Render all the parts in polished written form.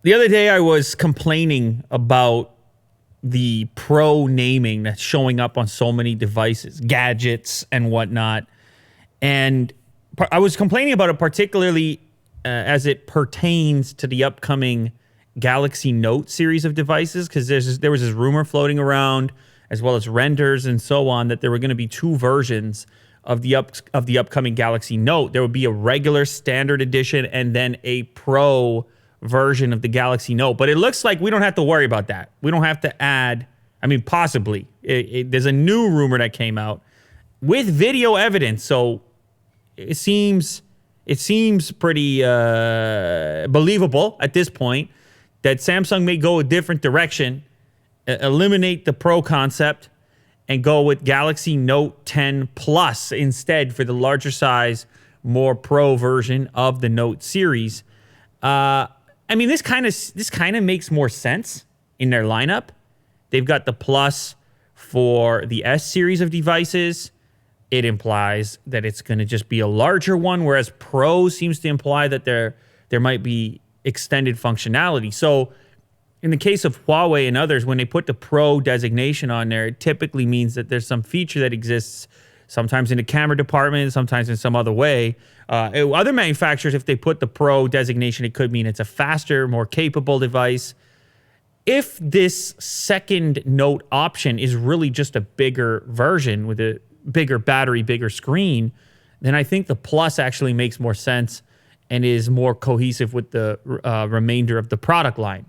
The other day I was complaining about the Pro naming that's showing up on so many devices, gadgets and whatnot. And I was complaining about it particularly as it pertains to the upcoming Galaxy Note series of devices, because there was this rumor floating around, as well as renders and so on, that there were going to be two versions of the upcoming Galaxy Note. There would be a regular standard edition and then a Pro version of the Galaxy Note. But it looks like we don't have to worry about that. We don't have to add, I mean, possibly. There's a new rumor that came out with video evidence. So it seems pretty believable at this point that Samsung may go a different direction, eliminate the Pro concept, and go with Galaxy Note 10 Plus instead for the larger size, more Pro version of the Note series. I mean, this kind of makes more sense in their lineup. They've got the Plus for the S series of devices. It implies that it's going to just be a larger one, whereas Pro seems to imply that there might be extended functionality. So in the case of Huawei and others, when they put the Pro designation on there, it typically means that there's some feature that exists sometimes in the camera department, sometimes in some other way. Other manufacturers, if they put the Pro designation, it could mean it's a faster, more capable device. If this second Note option is really just a bigger version with a bigger battery, bigger screen, then I think the Plus actually makes more sense and is more cohesive with the remainder of the product line.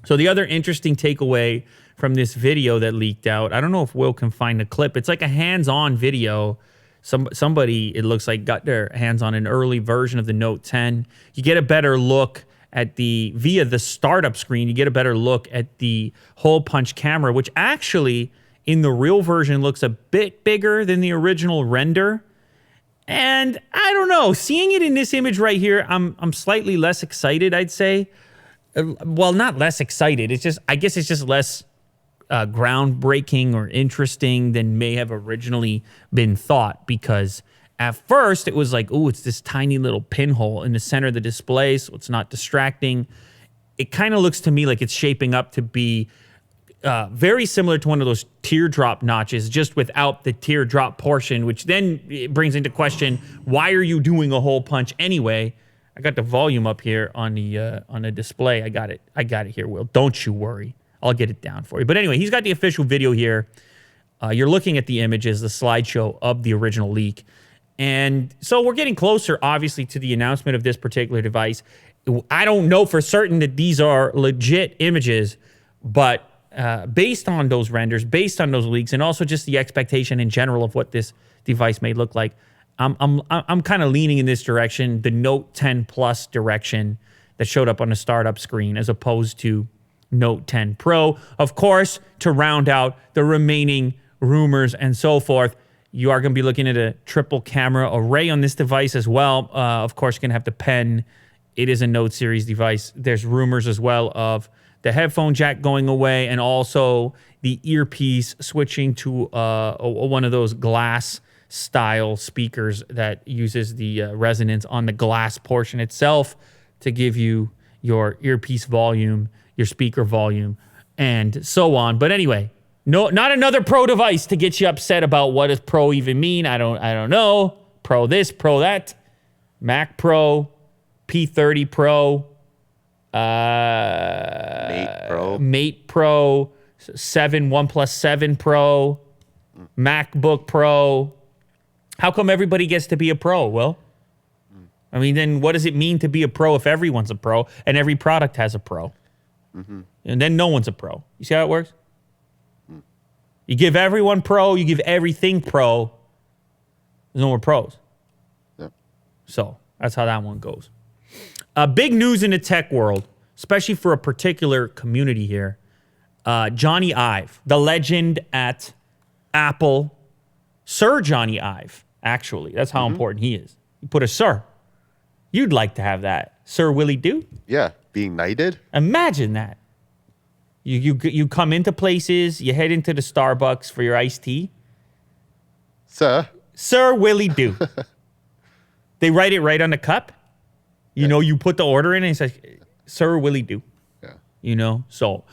So the other interesting takeaway from this video that leaked out, I don't know if Will can find a clip. It's like a hands-on video. Somebody, it looks like, got their hands on an early version of the Note 10. You get a better look at via the startup screen, you get a better look at the hole punch camera, which actually in the real version looks a bit bigger than the original render. And I don't know, seeing it in this image right here, I'm slightly less excited, I'd say. Well, not less excited. It's just, I guess it's just less groundbreaking or interesting than may have originally been thought, because at first it was like, oh, it's this tiny little pinhole in the center of the display, so it's not distracting. It kind of looks to me like it's shaping up to be very similar to one of those teardrop notches, just without the teardrop portion, which then brings into question, why are you doing a hole punch anyway? I got the volume up here on the display. I got it here, Will. Don't you worry. I'll get it down for you. But anyway, he's got the official video here. You're looking at the images, the slideshow of the original leak. And so we're getting closer, obviously, to the announcement of this particular device. I don't know for certain that these are legit images, but based on those renders, based on those leaks, and also just the expectation in general of what this device may look like, I'm kind of leaning in this direction, the Note 10 Plus direction that showed up on the startup screen, as opposed to Note 10 Pro. Of course, to round out the remaining rumors and so forth, you are going to be looking at a triple camera array on this device as well. Of course, you're going to have the pen. It is a Note series device. There's rumors as well of the headphone jack going away, and also the earpiece switching to one of those glass style speakers that uses the resonance on the glass portion itself to give you your earpiece volume, your speaker volume, and so on. But anyway, no, not another Pro device to get you upset about what does Pro even mean. I don't know. Pro this, Pro that. Mac Pro, P30 Pro, Mate Pro, OnePlus 7 Pro, MacBook Pro. How come everybody gets to be a Pro, Will? I mean, then what does it mean to be a Pro if everyone's a Pro and every product has a Pro? Mm-hmm. And then no one's a Pro. You see how it works? Mm. You give everyone Pro, you give everything Pro, there's no more Pros. Yep. So that's how that one goes. Big news in the tech world, especially for a particular community here. Jony Ive, the legend at Apple, Sir Jony Ive, actually. That's how important he is. You put a Sir. You'd like to have that. Sir Willie Doo? Yeah, being knighted. Imagine that. You come into places, you head into the Starbucks for your iced tea. Sir Willie Doo. They write it right on the cup. You know, you put the order in and it says, Sir Willie Doo. you know? So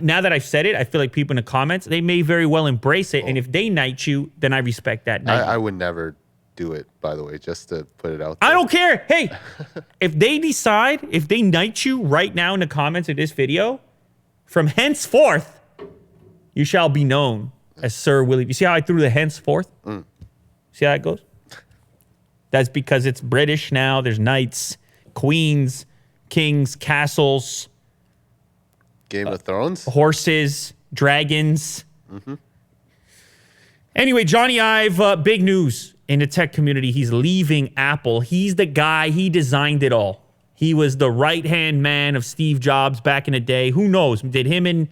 now that I've said it, I feel like people in the comments, they may very well embrace it. And if they knight you, then I respect that. I would never do it, by the way, just to put it out there. I don't care. Hey, if they decide, if they knight you right now in the comments of this video, from henceforth, you shall be known as Sir Willie. You see how I threw the henceforth? See how it goes? That's because it's British now. There's knights, queens, kings, castles. Game of Thrones? Horses, dragons. Anyway, Jony Ive, big news in the tech community. He's leaving Apple. He's the guy. He designed it all. He was the right-hand man of Steve Jobs back in the day. Who knows? Did him and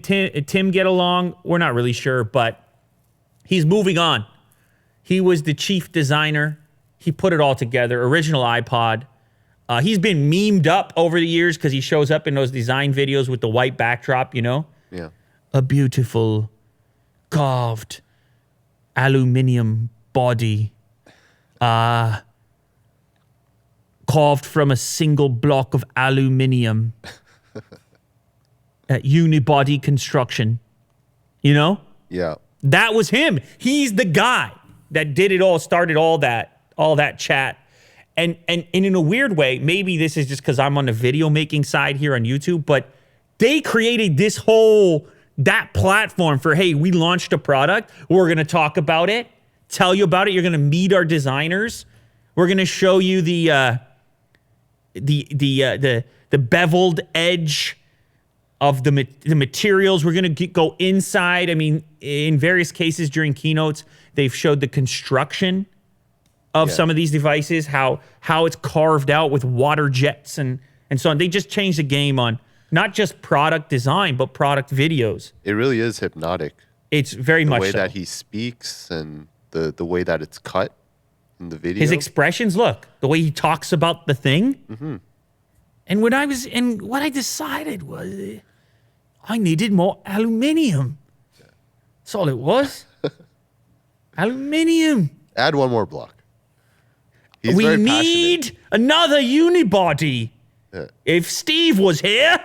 Tim get along? We're not really sure, but he's moving on. He was the chief designer. He put it all together. Original iPod. He's been memed up over the years because he shows up in those design videos with the white backdrop, you know? Yeah. A beautiful, carved, aluminium body. Carved from a single block of aluminium. Unibody construction. You know? Yeah. That was him. He's the guy that did it all, started all that chat. And in a weird way, maybe this is just because I'm on the video making side here on YouTube, but they created that platform for, hey, we launched a product. We're going to talk about it, tell you about it. You're going to meet our designers. We're going to show you the beveled edge of the materials. We're going to go inside. I mean, in various cases during keynotes, they've showed the construction of some of these devices, how it's carved out with water jets and so on. They just changed the game on not just product design, but product videos. It really is hypnotic. It's very much so. The way that he speaks and the way that it's cut in the video. His expressions, look, the way he talks about the thing. And what I decided was I needed more aluminium. That's all it was. Aluminium. Add one more block. He's we need another unibody. Yeah. If Steve was here,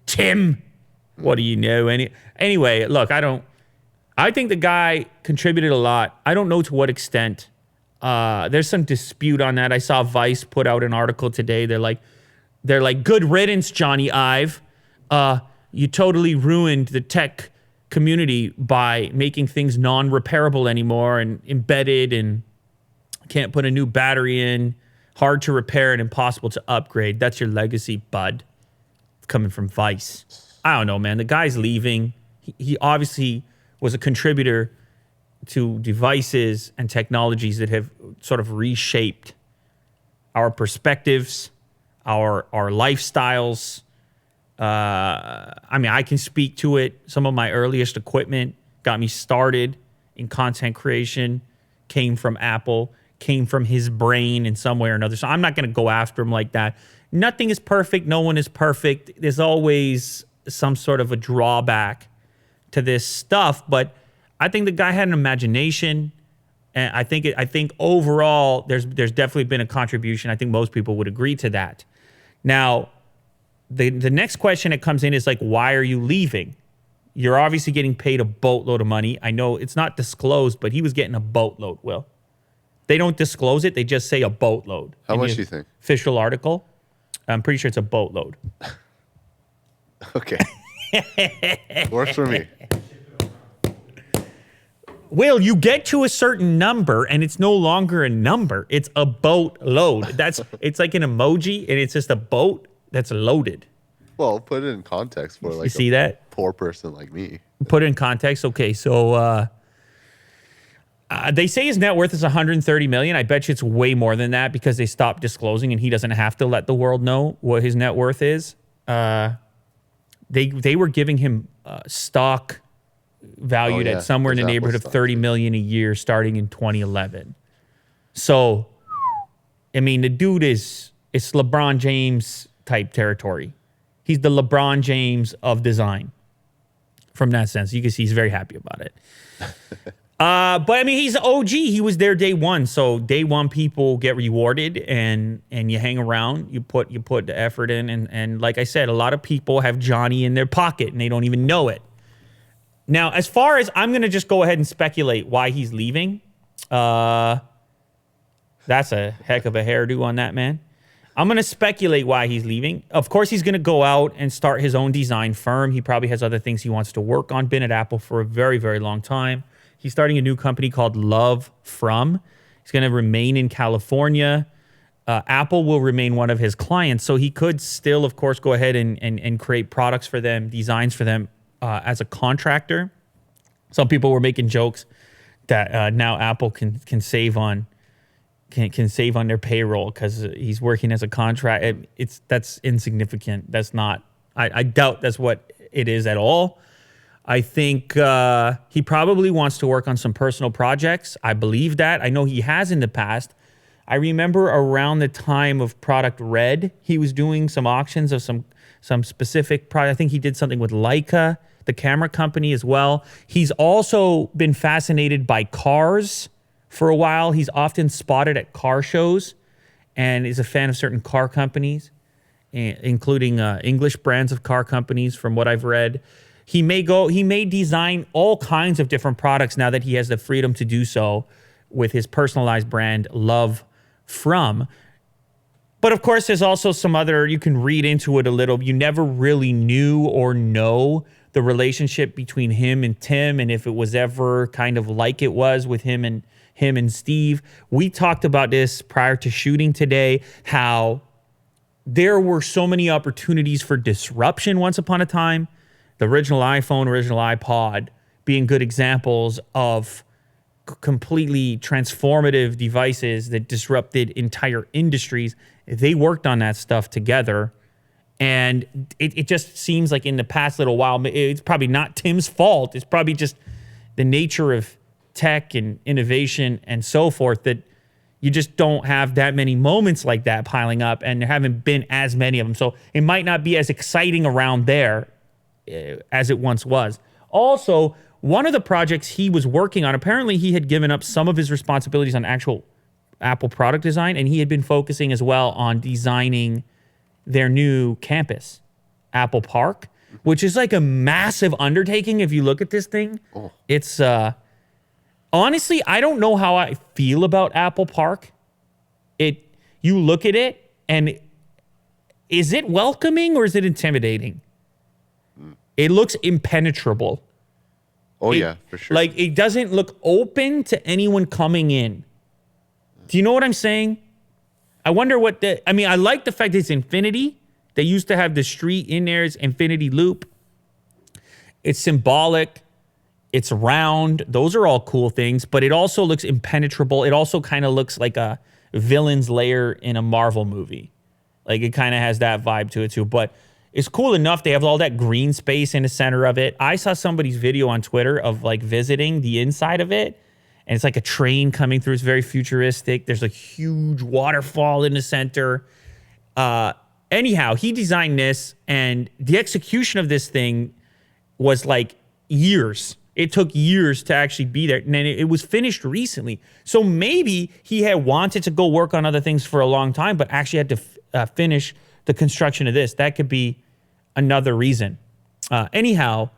Tim, what do you know? Anyway, look, I think the guy contributed a lot. I don't know to what extent. There's some dispute on that. I saw Vice put out an article today. They're like, good riddance, Jony Ive. You totally ruined the tech community by making things non-repairable anymore and embedded and can't put a new battery in, hard to repair and impossible to upgrade. That's your legacy, bud. Coming from Vice. I don't know, man. The guy's leaving. He obviously was a contributor to devices and technologies that have sort of reshaped our perspectives, our lifestyles. I mean, I can speak to it. Some of my earliest equipment got me started in content creation, came from Apple, came from his brain in some way or another. So I'm not going to go after him like that. Nothing is perfect. No one is perfect. There's always some sort of a drawback to this stuff. But I think the guy had an imagination. And I think overall, there's definitely been a contribution. I think most people would agree to that. Now, the next question that comes in is like, why are you leaving? You're obviously getting paid a boatload of money. I know it's not disclosed, but he was getting a boatload, Will. They don't disclose it. They just say a boatload. How much do you think? Official article. I'm pretty sure it's a boatload. Okay. Works for me. Will, you get to a certain number and it's no longer a number. It's a boatload. It's like an emoji and it's just a boat that's loaded. Well, put it in context for like you see that? Poor person like me. Put it in context. Okay, so they say his net worth is $130 million. I bet you it's way more than that because they stopped disclosing and he doesn't have to let the world know what his net worth is. They were giving him stock valued at somewhere in the neighborhood of $30 million a year starting in 2011. So, I mean, the dude it's LeBron James type territory. He's the LeBron James of design. From that sense, you can see he's very happy about it. But I mean, he's OG. He was there day one. So day one, people get rewarded, and you hang around. You put the effort in, and like I said, a lot of people have Jony in their pocket, and they don't even know it. Now, as far as I'm gonna just go ahead and speculate why he's leaving. That's a heck of a hairdo on that man. I'm going to speculate why he's leaving. Of course, he's going to go out and start his own design firm. He probably has other things he wants to work on. Been at Apple for a very, very long time. He's starting a new company called Love From. He's going to remain in California. Apple will remain one of his clients. So he could still, of course, go ahead and create products for them, designs for them as a contractor. Some people were making jokes that now Apple can save on save on their payroll because he's working as a contract. That's insignificant. That's not. I doubt that's what it is at all. I think he probably wants to work on some personal projects. I believe that. I know he has in the past. I remember around the time of Product Red, he was doing some auctions of some specific product. I think he did something with Leica, the camera company, as well. He's also been fascinated by cars for a while. He's often spotted at car shows and is a fan of certain car companies, including English brands of car companies, from what I've read. He may design all kinds of different products now that he has the freedom to do so with his personalized brand, Love From. But of course, there's also some other, you can read into it a little. You never really knew or know the relationship between him and Tim, and if it was ever kind of like it was with him and Steve. We talked about this prior to shooting today, how there were so many opportunities for disruption once upon a time. The original iPhone, original iPod being good examples of completely transformative devices that disrupted entire industries. They worked on that stuff together. And it just seems like in the past little while, it's probably not Tim's fault. It's probably just the nature of tech and innovation and so forth, that you just don't have that many moments like that piling up, and there haven't been as many of them. So it might not be as exciting around there as it once was. Also, one of the projects he was working on, apparently he had given up some of his responsibilities on actual Apple product design, and he had been focusing as well on designing their new campus, Apple Park, which is like a massive undertaking if you look at this thing. Oh. It's honestly, I don't know how I feel about Apple Park. You look at it, and is it welcoming or is it intimidating? It looks impenetrable. Oh, yeah, for sure. Like, it doesn't look open to anyone coming in. Do you know what I'm saying? I wonder what I like the fact that it's infinity. They used to have the street in there as infinity loop. It's symbolic. It's round. Those are all cool things, but it also looks impenetrable. It also kind of looks like a villain's lair in a Marvel movie. Like, it kind of has that vibe to it too, but it's cool enough. They have all that green space in the center of it. I saw somebody's video on Twitter of like visiting the inside of it, and it's like a train coming through. It's very futuristic. There's a huge waterfall in the center. Anyhow, he designed this, and the execution of this thing was like years. It took years to actually be there, and then it was finished recently. So maybe he had wanted to go work on other things for a long time, but actually had to finish the construction of this. That could be another reason. Anyhow,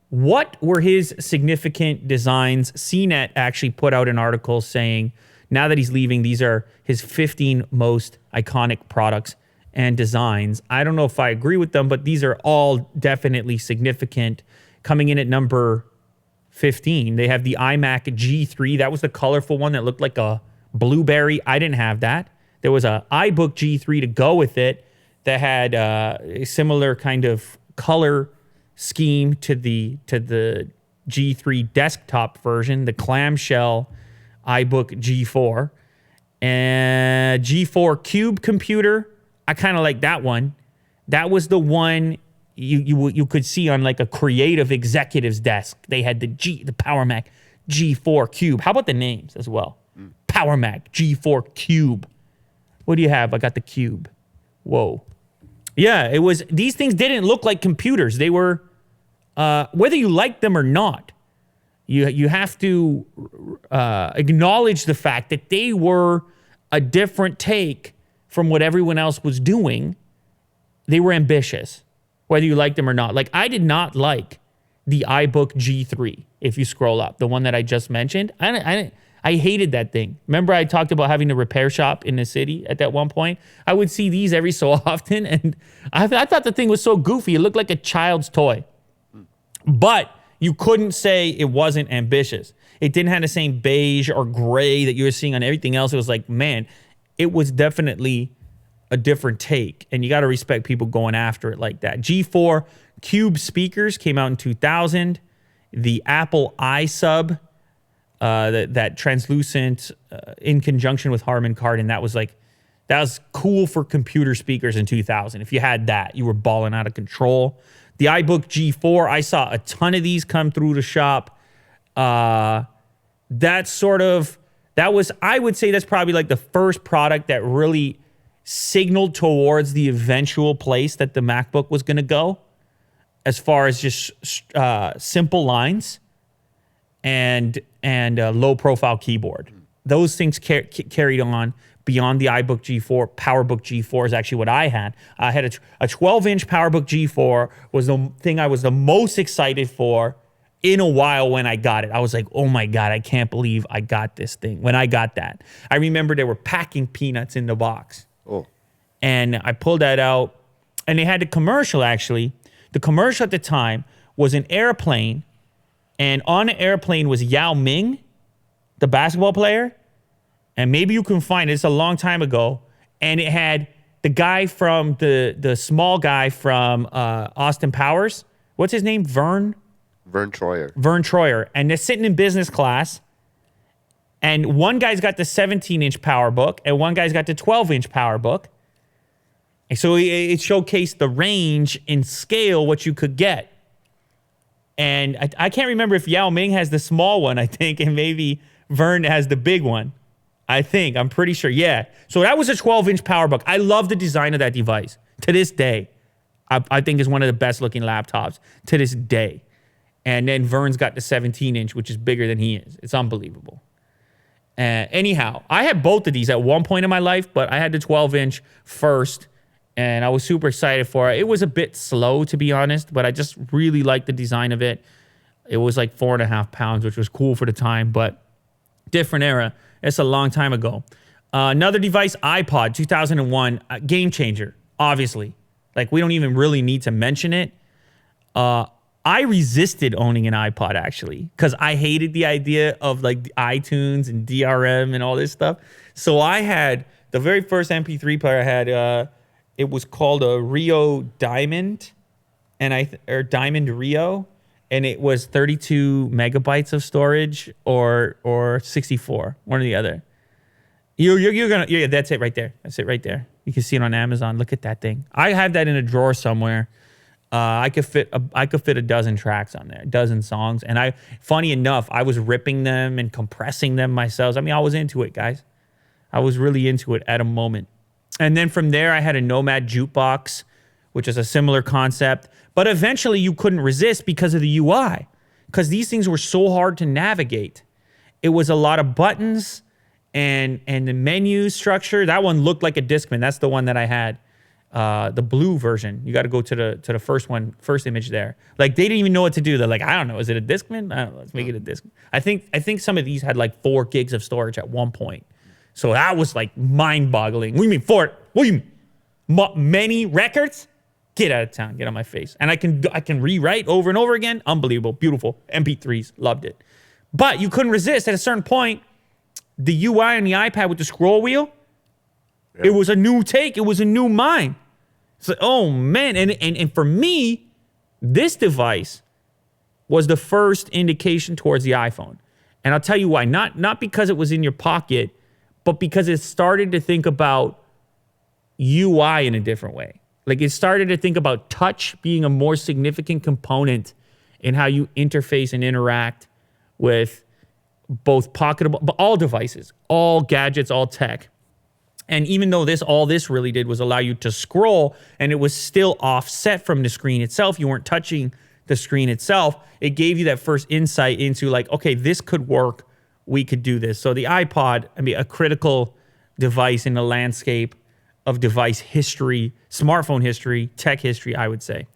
what were his significant designs? CNET actually put out an article saying, now that he's leaving, these are his 15 most iconic products and designs. I don't know if I agree with them, but these are all definitely significant. Coming in at number 15, they have the iMac G3. That was the colorful one that looked like a blueberry. I didn't have that. There was a iBook G3 to go with it that had a similar kind of color scheme to the G3 desktop version, the clamshell iBook G4. And G4 Cube computer, I kind of like that one. That was the one you could see on like a creative executive's desk. They had the Power Mac G4 Cube. How about the names as well? Power Mac G4 Cube. What do you have? I got the Cube. Whoa. Yeah, these things didn't look like computers. They were, whether you liked them or not, You have to acknowledge the fact that they were a different take from what everyone else was doing. They were ambitious, whether you liked them or not. Like, I did not like the iBook G3, if you scroll up, the one that I just mentioned. I hated that thing. Remember I talked about having a repair shop in the city at that one point? I would see these every so often, and I thought the thing was so goofy. It looked like a child's toy. But you couldn't say it wasn't ambitious. It didn't have the same beige or gray that you were seeing on everything else. It was like, man, it was definitely a different take. And you got to respect people going after it like that. G4 Cube speakers came out in 2000. The Apple iSub, that translucent in conjunction with Harman Kardon, that was cool for computer speakers in 2000. If you had that, you were balling out of control. The iBook G4, I saw a ton of these come through the shop. I would say that's probably like the first product that really signaled towards the eventual place that the MacBook was going to go, as far as just simple lines and low profile keyboard. Those things carried on beyond the iBook G4. PowerBook G4 is actually what I had. I had a 12-inch PowerBook G4 was the thing I was the most excited for in a while when I got it. I was like, oh my God, I can't believe I got this thing. When I got that, I remember they were packing peanuts in the box. Oh. And I pulled that out, and they had the commercial actually. The commercial at the time was an airplane, and on the airplane was Yao Ming, the basketball player. And maybe you can find it. It's a long time ago. And it had the guy from the small guy from Austin Powers. What's his name? Vern Troyer. Vern Troyer. And they're sitting in business class. And one guy's got the 17-inch PowerBook, and one guy's got the 12-inch PowerBook. And so it showcased the range in scale, what you could get. And I can't remember if Yao Ming has the small one, I think, and maybe Vern has the big one. I'm pretty sure. Yeah. So that was a 12-inch PowerBook. I love the design of that device. To this day, I think is one of the best looking laptops to this day. And then Vern's got the 17-inch, which is bigger than he is. It's unbelievable. Anyhow, I had both of these at one point in my life, but I had the 12-inch first, and I was super excited for it. It was a bit slow, to be honest, but I just really liked the design of it. It was like 4.5 pounds, which was cool for the time, but different era. It's a long time ago. Another device, iPod, 2001, game changer, obviously. Like, we don't even really need to mention it. I resisted owning an iPod, actually, because I hated the idea of, like, the iTunes and DRM and all this stuff. So I had the very first MP3 player I had, it was called a Rio Diamond, or Diamond Rio. And it was 32 megabytes of storage or 64, one or the other. You're gonna, yeah, that's it right there. That's it right there. You can see it on Amazon. Look at that thing. I have that in a drawer somewhere. I could fit a dozen tracks on there, a dozen songs. And funny enough, I was ripping them and compressing them myself. I mean, I was into it, guys. I was really into it at a moment. And then from there, I had a Nomad jukebox, which is a similar concept. But eventually you couldn't resist because of the UI, because these things were so hard to navigate. It was a lot of buttons and the menu structure. That one looked like a Discman. That's the one that I had, the blue version. You got to go to the first image there. Like, they didn't even know what to do. They're like, I don't know, is it a Discman? I don't know, let's make it a Discman. I think some of these had like 4 gigs of storage at one point. So that was like mind-boggling. What do you mean 4? What do you mean? Many records? Get out of town. Get on my face. And I can rewrite over and over again. Unbelievable. Beautiful. MP3s. Loved it. But you couldn't resist. At a certain point, the UI on the iPad with the scroll wheel, yeah. It was a new take. It was a new mind. It's like, oh, man. And for me, this device was the first indication towards the iPhone. And I'll tell you why. Not because it was in your pocket, but because it started to think about UI in a different way. Like, it started to think about touch being a more significant component in how you interface and interact with both pocketable, but all devices, all gadgets, all tech. And even though all this really did was allow you to scroll, and it was still offset from the screen itself, you weren't touching the screen itself, it gave you that first insight into like, okay, this could work. We could do this. So the iPod, I mean, a critical device in the landscape of device history, smartphone history, tech history, I would say.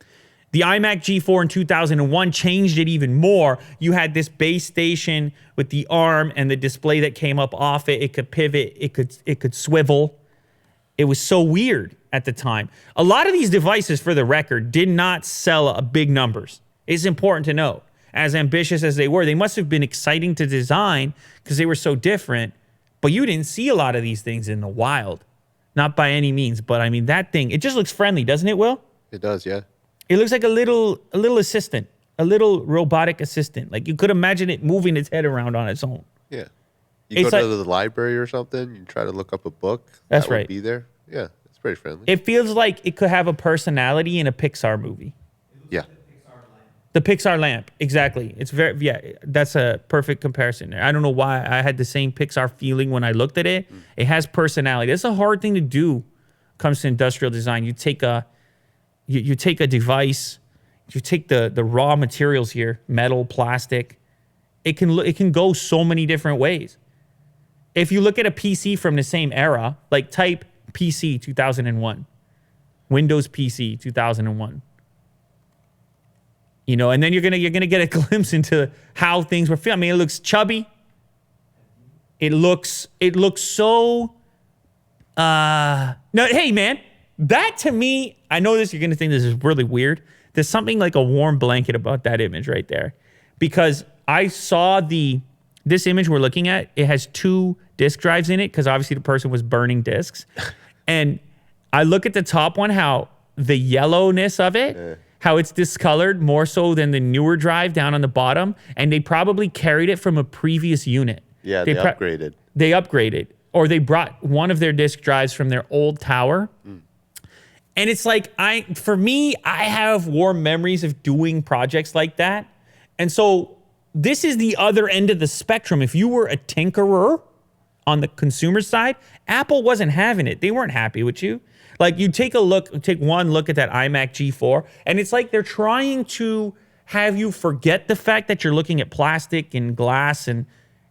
The iMac G4 in 2001 changed it even more. You had this base station with the arm and the display that came up off it. It could pivot. It could swivel. It was so weird at the time. A lot of these devices, for the record, did not sell big numbers. It's important to note. As ambitious as they were, they must have been exciting to design because they were so different. But you didn't see a lot of these things in the wild. Not by any means. But I mean, that thing, it just looks friendly, doesn't it, Will? It does, yeah. It looks like a little assistant, a little robotic assistant. Like you could imagine it moving its head around on its own. Yeah. You go to the library or something, you try to look up a book. That's that right. Would be there. Yeah, it's pretty friendly. It feels like it could have a personality in a Pixar movie. Yeah. The Pixar lamp, exactly. It's very, yeah, that's a perfect comparison there. I don't know why I had the same Pixar feeling when I looked at it. It has personality. That's a hard thing to do when it comes to industrial design. You take a device, you take the raw materials here, metal, plastic. It can go so many different ways. If you look at a PC from the same era, like type PC 2001, Windows PC 2001, you know, and then you're gonna get a glimpse into how things were feeling. I mean, it looks chubby. It looks so. No, hey man, that to me, I know this. You're gonna think this is really weird. There's something like a warm blanket about that image right there, because I saw this image we're looking at. It has 2 disk drives in it because obviously the person was burning disks, and I look at the top one, how the yellowness of it. How it's discolored more so than the newer drive down on the bottom. And they probably carried it from a previous unit. Yeah, they upgraded. They upgraded. Or they brought one of their disk drives from their old tower. And it's like, for me, I have warm memories of doing projects like that. And so this is the other end of the spectrum. If you were a tinkerer on the consumer side, Apple wasn't having it. They weren't happy with you. Like you take one look at that iMac G4, and it's like they're trying to have you forget the fact that you're looking at plastic and glass, and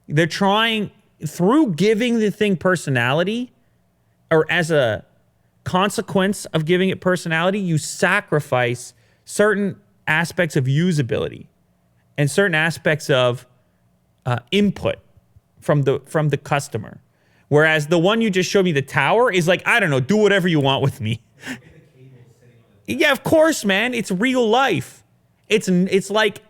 they're trying, through giving the thing personality, or as a consequence of giving it personality, you sacrifice certain aspects of usability and certain aspects of input from the customer. Whereas the one you just showed me, the tower, is like, I don't know, do whatever you want with me. Yeah, of course, man. It's real life. It's like,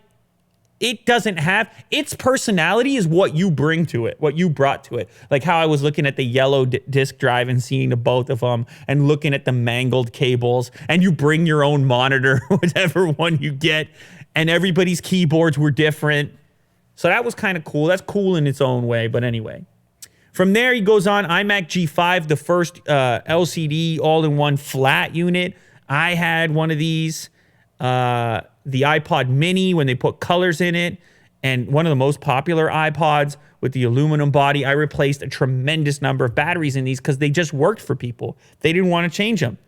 it doesn't have, its personality is what you bring to it, what you brought to it. Like how I was looking at the yellow disk drive and seeing the both of them and looking at the mangled cables, and you bring your own monitor, whatever one you get, and everybody's keyboards were different. So that was kind of cool. That's cool in its own way, but anyway. From there, he goes on, iMac G5, the first LCD all-in-one flat unit. I had one of these, the iPod mini when they put colors in it, and one of the most popular iPods with the aluminum body. I replaced a tremendous number of batteries in these because they just worked for people. They didn't want to change them.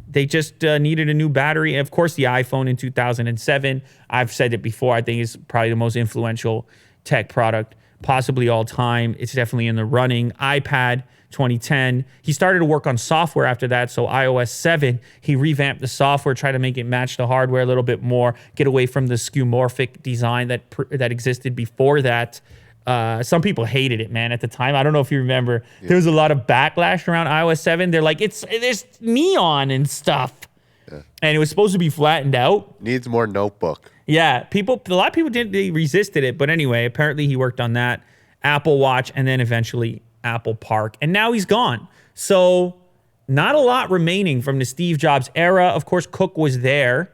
They just needed a new battery. And of course, the iPhone in 2007, I've said it before, I think is probably the most influential tech product possibly all time. It's definitely in the running. iPad 2010. He started to work on software after that. So iOS 7, he revamped the software, tried to make it match the hardware a little bit more, get away from the skeuomorphic design that existed before that. Some people hated it, man, at the time. I don't know if you remember. Yeah. There was a lot of backlash around iOS 7. They're like, there's neon and stuff. Yeah. And it was supposed to be flattened out. Needs more notebook. Yeah, a lot of people they resisted it, but anyway, apparently he worked on that. Apple Watch, and then eventually Apple Park, and now he's gone. So not a lot remaining from the Steve Jobs era. Of course, Cook was there.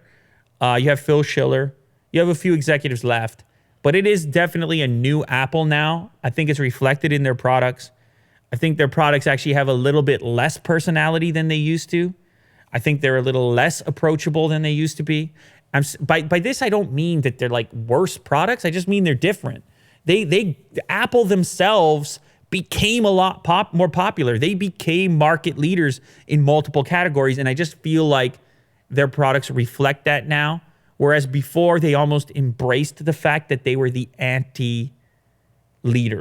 You have Phil Schiller. You have a few executives left, but it is definitely a new Apple now. I think it's reflected in their products. I think their products actually have a little bit less personality than they used to. I think they're a little less approachable than they used to be. By this, I don't mean that they're like worse products. I just mean they're different. Apple themselves became a lot more popular. They became market leaders in multiple categories, and I just feel like their products reflect that now. Whereas before, they almost embraced the fact that they were the anti-leader.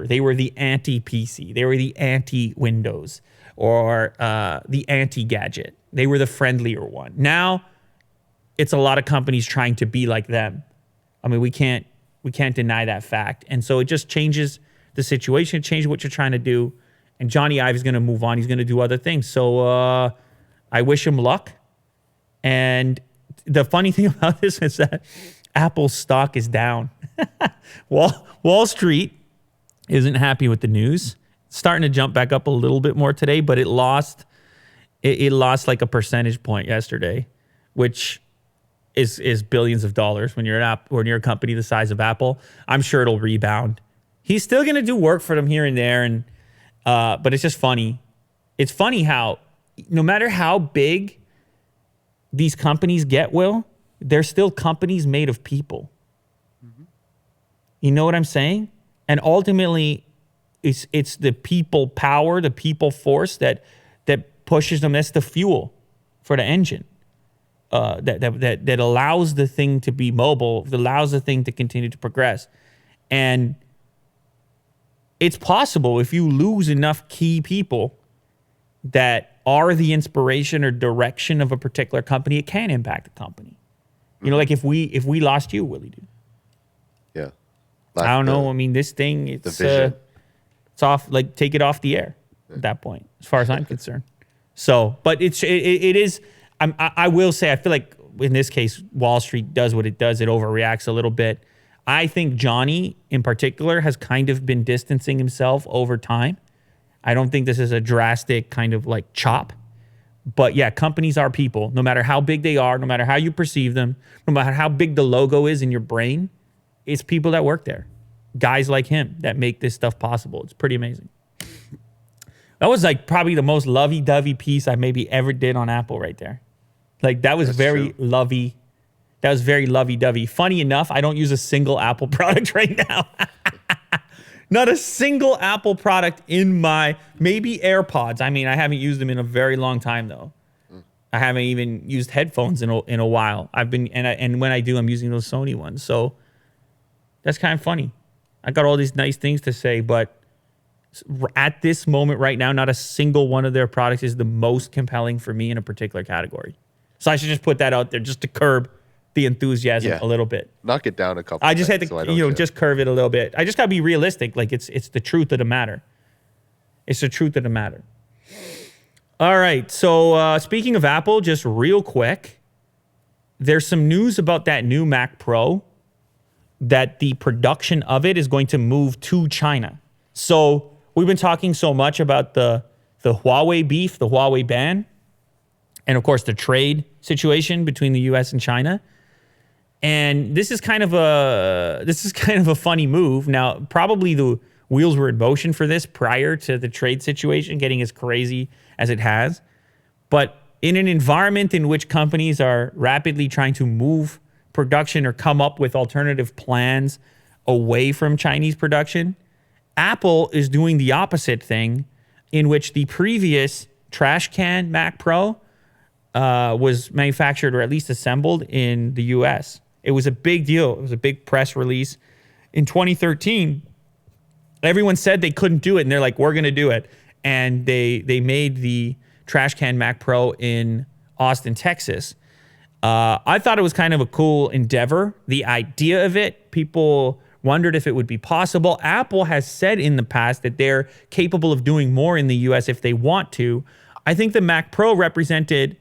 They were the anti-PC. They were the anti-Windows or the anti-gadget. They were the friendlier one. Now, it's a lot of companies trying to be like them. I mean, we can't deny that fact. And so it just changes the situation, changes what you're trying to do. And Jony Ive is going to move on. He's going to do other things. So I wish him luck. And the funny thing about this is that Apple's stock is down. Wall Street isn't happy with the news. It's starting to jump back up a little bit more today, but it lost like a percentage point yesterday, which is billions of dollars when you're a company the size of Apple. I'm sure it'll rebound. He's still going to do work for them here and there, and but it's just funny. It's funny how no matter how big these companies get, Will, they're still companies made of people. Mm-hmm. You know what I'm saying? And ultimately, it's the people power, the people force that pushes them. That's the fuel for the engine. That allows the thing to be mobile, that allows the thing to continue to progress. And it's possible if you lose enough key people that are the inspiration or direction of a particular company, it can impact the company. You know, like if we lost you, Willie, dude. Yeah. I don't know. I mean, this thing, it's off, like take it off the air at that point, as far as I'm concerned. So, but it is, I will say, I feel like in this case, Wall Street does what it does. It overreacts a little bit. I think Jony, in particular, has kind of been distancing himself over time. I don't think this is a drastic kind of like chop. But yeah, companies are people. No matter how big they are, no matter how you perceive them, no matter how big the logo is in your brain, it's people that work there. Guys like him that make this stuff possible. It's pretty amazing. That was like probably the most lovey-dovey piece I maybe ever did on Apple right there. Like that was very lovey. That was very lovey-dovey. Funny enough, I don't use a single Apple product right now. Not a single Apple product in my, maybe AirPods. I mean, I haven't used them in a very long time though. I haven't even used headphones in a while. I've been, and when I do, I'm using those Sony ones. So that's kind of funny. I got all these nice things to say, but at this moment right now, not a single one of their products is the most compelling for me in a particular category. So I should just put that out there just to curb the enthusiasm a little bit. Knock it down a couple. I just had to, just curve it a little bit. I just got to be realistic. Like it's the truth of the matter. It's the truth of the matter. All right. So speaking of Apple, just real quick, there's some news about that new Mac Pro that the production of it is going to move to China. So we've been talking so much about the Huawei beef, the Huawei ban, and of course the trade situation between the US and China. And this is kind of a funny move. Now, probably the wheels were in motion for this prior to the trade situation getting as crazy as it has. But in an environment in which companies are rapidly trying to move production or come up with alternative plans away from Chinese production, Apple is doing the opposite thing, in which the previous trash can Mac Pro was manufactured or at least assembled in the US. It was a big deal. It was a big press release. In 2013, everyone said they couldn't do it, and they're like, we're going to do it. And they made the trash can Mac Pro in Austin, Texas. I thought it was kind of a cool endeavor. The idea of it, people wondered if it would be possible. Apple has said in the past that they're capable of doing more in the US if they want to. I think the Mac Pro represented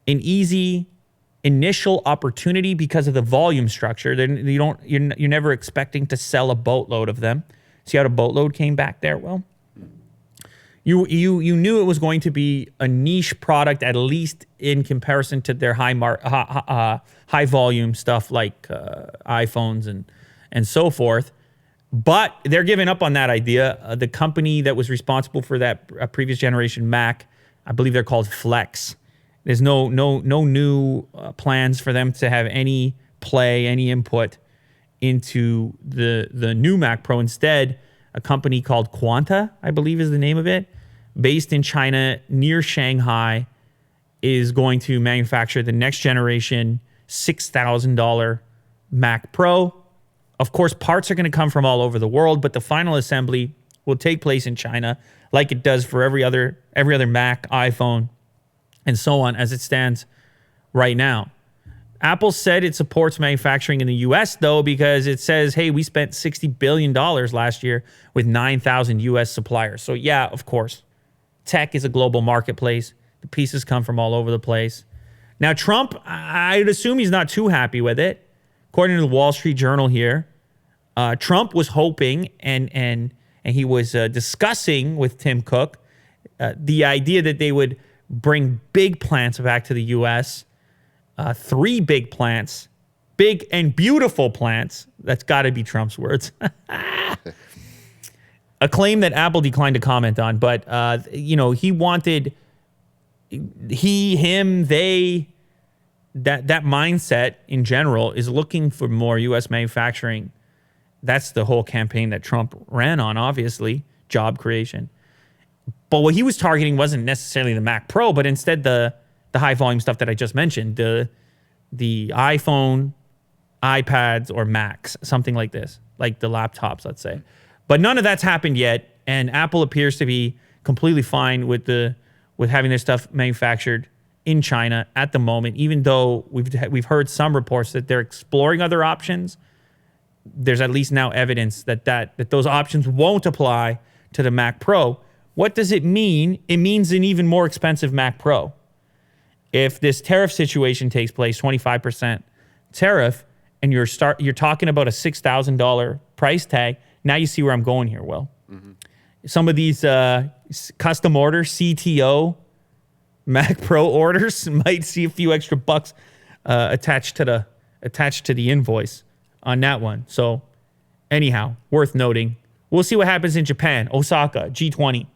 an easy initial opportunity because of the volume structure. You're never expecting to sell a boatload of them. See how the boatload came back there? Well, you knew it was going to be a niche product, at least in comparison to their high volume stuff like iPhones and so forth. But they're giving up on that idea. The company that was responsible for that previous generation Mac, I believe they're called Flex. There's no new plans for them to have any play, any input into the new Mac Pro. Instead, a company called Quanta, I believe is the name of it, based in China near Shanghai, is going to manufacture the next generation $6,000 Mac Pro. Of course, parts are going to come from all over the world, but the final assembly will take place in China, like it does for every other Mac, iPhone, and so on as it stands right now. Apple said it supports manufacturing in the U.S., though, because it says, hey, we spent $60 billion last year with 9,000 U.S. suppliers. So, yeah, of course, tech is a global marketplace. The pieces come from all over the place. Now, Trump, I'd assume he's not too happy with it. According to the Wall Street Journal here, Trump was hoping and he was discussing with Tim Cook the idea that they would bring big plants back to the U.S., 3 big plants, big and beautiful plants. That's got to be Trump's words. A claim that Apple declined to comment on, but he wanted they, that mindset in general is looking for more U.S. manufacturing. That's the whole campaign that Trump ran on, obviously, job creation. But what he was targeting wasn't necessarily the Mac Pro, but instead the high volume stuff that I just mentioned, the iPhone, iPads, or Macs, something like this, like the laptops, let's say. But none of that's happened yet, and Apple appears to be completely fine with having their stuff manufactured in China at the moment, even though we've heard some reports that they're exploring other options. There's at least now evidence that those options won't apply to the Mac Pro. What does it mean? It means an even more expensive Mac Pro. If this tariff situation takes place, 25% tariff, and you're talking about a $6,000 price tag, now you see where I'm going here, Will. Mm-hmm. Some of these custom order CTO Mac Pro orders might see a few extra bucks attached to the invoice on that one. So anyhow, worth noting. We'll see what happens in Japan, Osaka, G20.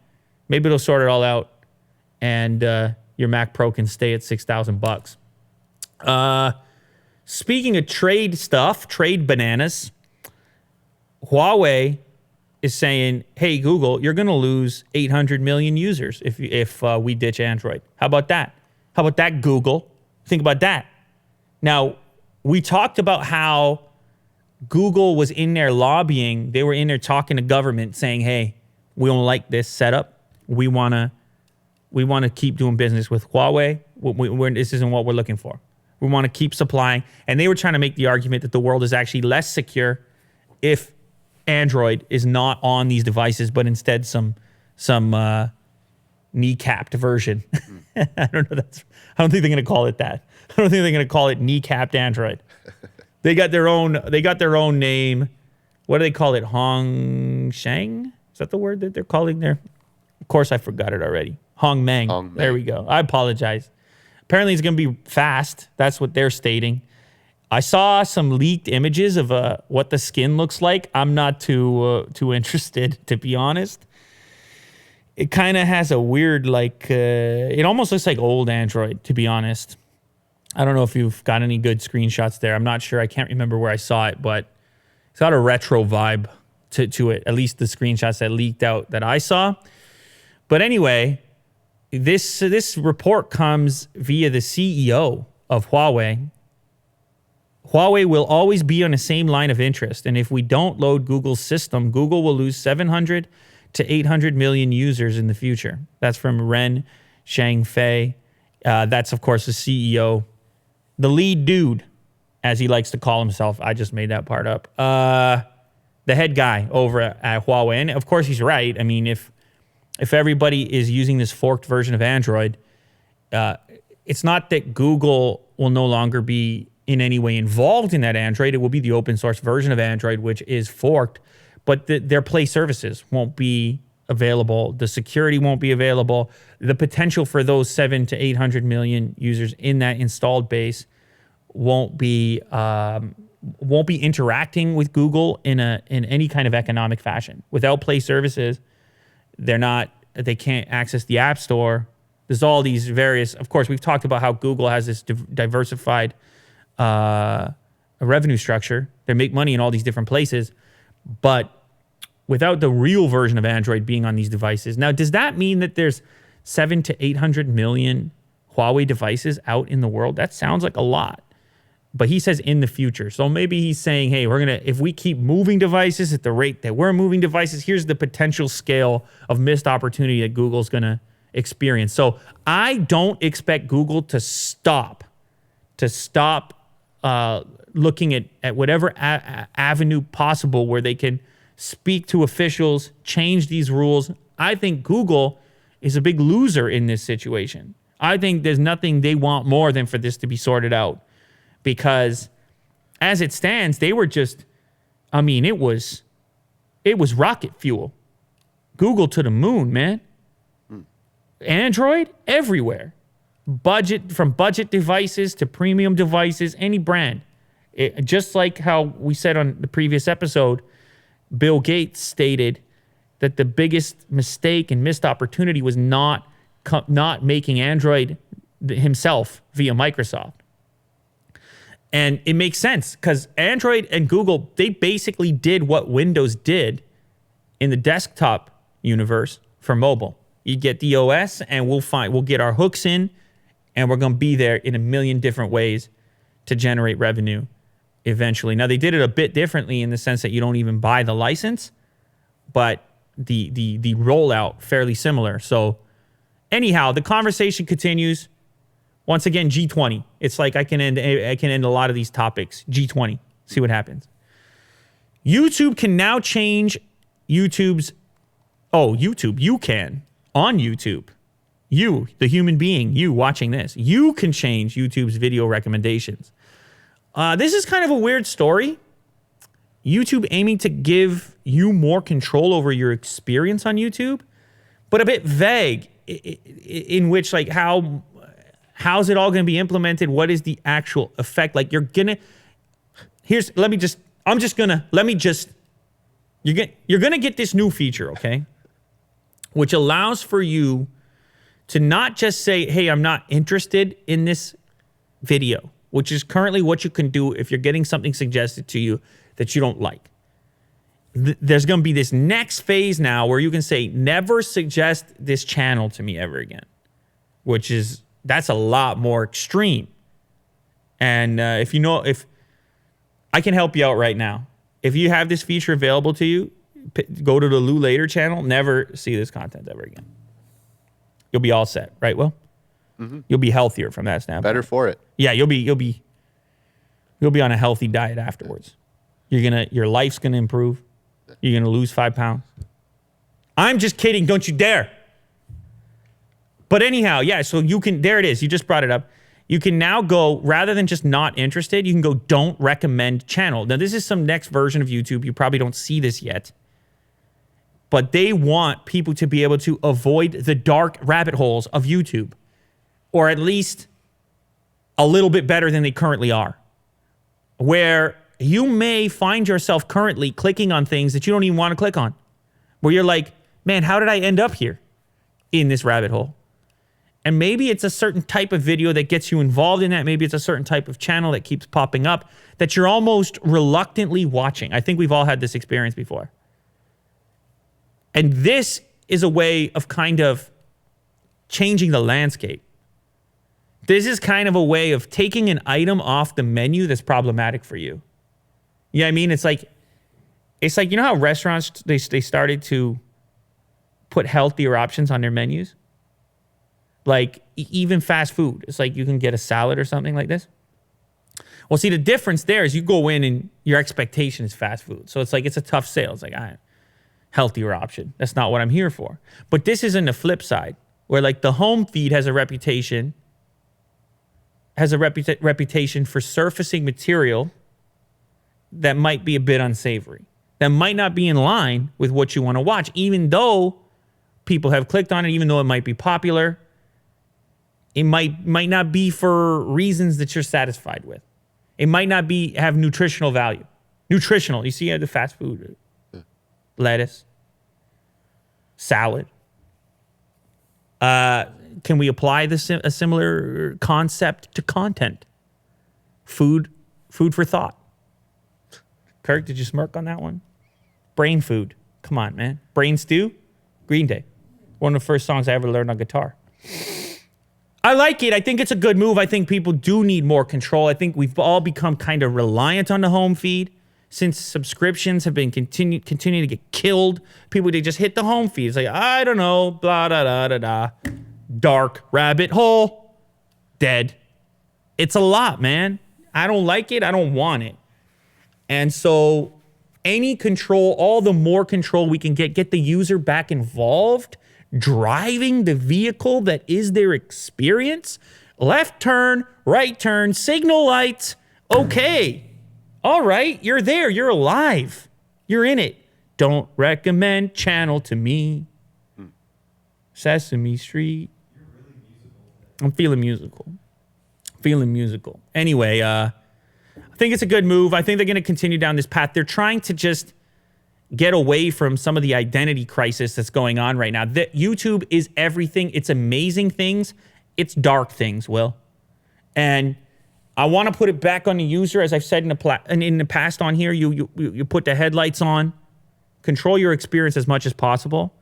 Maybe it'll sort it all out, and your Mac Pro can stay at $6,000. Speaking of trade stuff, trade bananas, Huawei is saying, hey, Google, you're going to lose 800 million users if we ditch Android. How about that? How about that, Google? Think about that. Now, we talked about how Google was in there lobbying. They were in there talking to government saying, hey, we don't like this setup. We want to keep doing business with Huawei. This isn't what we're looking for. We want to keep supplying. And they were trying to make the argument that the world is actually less secure if Android is not on these devices, but instead some kneecapped version. I don't know. I don't think they're going to call it that. I don't think they're going to call it kneecapped Android. They got their own name. What do they call it? Hong Shang? Is that the word that they're calling there? Of course, I forgot it already. Hong Meng. There we go. I apologize. Apparently, it's going to be fast. That's what they're stating. I saw some leaked images of what the skin looks like. I'm not too interested, to be honest. It kind of has a weird, it almost looks like old Android, to be honest. I don't know if you've got any good screenshots there. I'm not sure. I can't remember where I saw it, but it's got a retro vibe to it, at least the screenshots that leaked out that I saw. But anyway, this report comes via the CEO of Huawei. Huawei will always be on the same line of interest, and if we don't load Google's system, Google will lose 700 to 800 million users in the future. That's from Ren Zhengfei. That's, of course, the CEO, the lead dude, as he likes to call himself. I just made that part up. The head guy over at Huawei. And, of course, he's right. I mean, if everybody is using this forked version of Android, it's not that Google will no longer be in any way involved in that Android. It will be the open source version of Android, which is forked, but their Play services won't be available. The security won't be available. The potential for those 700 to 800 million users in that installed base won't be interacting with Google in any kind of economic fashion. Without Play services, they can't access the App Store. There's all these various, of course, we've talked about how Google has this diversified revenue structure. They make money in all these different places, but without the real version of Android being on these devices. Now, does that mean that there's 700 to 800 million Huawei devices out in the world? That sounds like a lot. But he says in the future. So maybe he's saying, hey, if we keep moving devices at the rate that we're moving devices, here's the potential scale of missed opportunity that Google's going to experience. So I don't expect Google to stop looking at whatever avenue possible where they can speak to officials, change these rules. I think Google is a big loser in this situation. I think there's nothing they want more than for this to be sorted out. Because as it stands, they were just, I mean, it was rocket fuel. Google to the moon, man. Android everywhere. From budget devices to premium devices, any brand. Just like how we said on the previous episode, Bill Gates stated that the biggest mistake and missed opportunity was not making Android himself via Microsoft. And it makes sense because Android and Google, they basically did what Windows did in the desktop universe for mobile. You get the OS and we'll get our hooks in and we're going to be there in a million different ways to generate revenue eventually. Now, they did it a bit differently in the sense that you don't even buy the license, but the rollout fairly similar. So anyhow, the conversation continues. Once again, G20. It's like I can end a lot of these topics. G20. See what happens. YouTube can now change YouTube's. Oh, YouTube. You can on YouTube. You, the human being, you watching this, you can change YouTube's video recommendations. This is kind of a weird story. YouTube aiming to give you more control over your experience on YouTube, but a bit vague in which, like, how's it all going to be implemented? What is the actual effect? Like, you're going to get this new feature, okay? Which allows for you to not just say, hey, I'm not interested in this video, which is currently what you can do if you're getting something suggested to you that you don't like. There's going to be this next phase now where you can say, never suggest this channel to me ever again, that's a lot more extreme. And if I can help you out right now, if you have this feature available to you, go to the Lou Later channel, never see this content ever again. You'll be all set, right, Will? Mm-hmm. You'll be healthier from that standpoint. Better for it. Yeah, you'll be on a healthy diet afterwards. Your life's gonna improve. You're gonna lose 5 pounds. I'm just kidding, don't you dare. But anyhow, yeah, so there it is. You just brought it up. You can now go, rather than just not interested, you can go don't recommend channel. Now, this is some next version of YouTube. You probably don't see this yet. But they want people to be able to avoid the dark rabbit holes of YouTube. Or at least a little bit better than they currently are. Where you may find yourself currently clicking on things that you don't even want to click on. Where you're like, man, how did I end up here in this rabbit hole? And maybe it's a certain type of video that gets you involved in that. Maybe it's a certain type of channel that keeps popping up that you're almost reluctantly watching. I think we've all had this experience before. And this is a way of kind of changing the landscape. This is kind of a way of taking an item off the menu that's problematic for you. You know what I mean? It's like, you know how restaurants, they started to put healthier options on their menus? Like, even fast food. It's like you can get a salad or something like this. Well, see, the difference there is you go in and your expectation is fast food. So it's like, it's a tough sale. It's like, healthier option. That's not what I'm here for. But this is in the flip side, where like the home feed has a reputation for surfacing material that might be a bit unsavory, that might not be in line with what you want to watch, even though people have clicked on it, even though it might be popular. It might not be for reasons that you're satisfied with. It might not have nutritional value. Nutritional. You see the fast food. Lettuce. Salad. Can we apply a similar concept to content? Food for thought. Kirk, did you smirk on that one? Brain food. Come on, man. Brain stew? Green Day. One of the first songs I ever learned on guitar. I like it. I think it's a good move. I think people do need more control. I think we've all become kind of reliant on the home feed since subscriptions have been continuing to get killed. People, they just hit the home feed. It's like, I don't know, blah, da, da, da, da. Dark rabbit hole, dead. It's a lot, man. I don't like it. I don't want it. And so any control, all the more control we can get the user back involved, driving the vehicle that is their experience. Left turn, right turn, signal lights. Okay. All right. You're there. You're alive. You're in it. Don't recommend channel to me. Sesame Street. You're really musical. I'm feeling musical. Feeling musical. Anyway, I think it's a good move. I think they're going to continue down this path. They're trying to just get away from some of the identity crisis that's going on right now. YouTube is everything. It's amazing things. It's dark things, Will. And I want to put it back on the user, as I've said in the past on here. You put the headlights on. Control your experience as much as possible.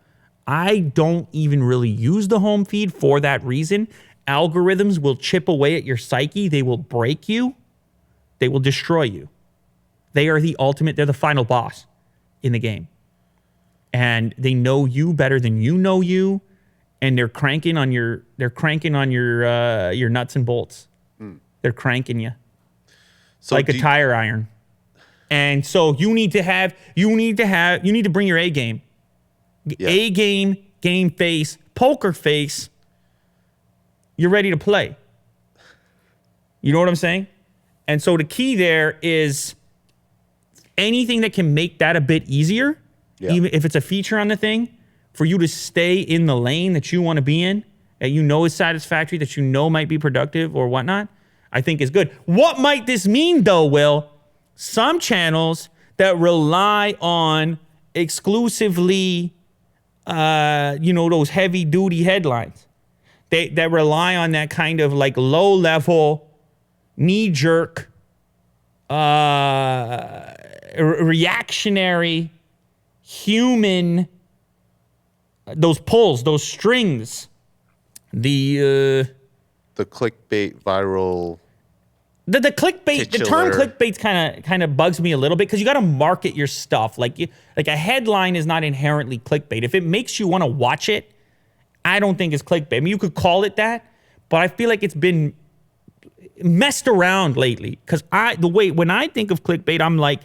I don't even really use the home feed for that reason. Algorithms will chip away at your psyche. They will break you. They will destroy you. They are the ultimate, they're the final boss in the game. And they know you better than you know you. And they're cranking on your nuts and bolts. They're cranking you. So like a tire iron. And so you need to bring your A game. Yeah. A game, game face, poker face. You're ready to play. You know what I'm saying? And so the key there is anything that can make that a bit easier, even if it's a feature on the thing, for you to stay in the lane that you want to be in, that you know is satisfactory, that you know might be productive or whatnot, I think is good. What might this mean, though, Will? Some channels that rely on exclusively, those heavy-duty headlines, that rely on that kind of like low-level, knee-jerk, reactionary, human, those pulls, those strings, the clickbait viral. The clickbait, the term clickbait kind of bugs me a little bit because you got to market your stuff. Like a headline is not inherently clickbait. If it makes you want to watch it, I don't think it's clickbait. I mean, you could call it that, but I feel like it's been messed around lately. Because when I think of clickbait, I'm like,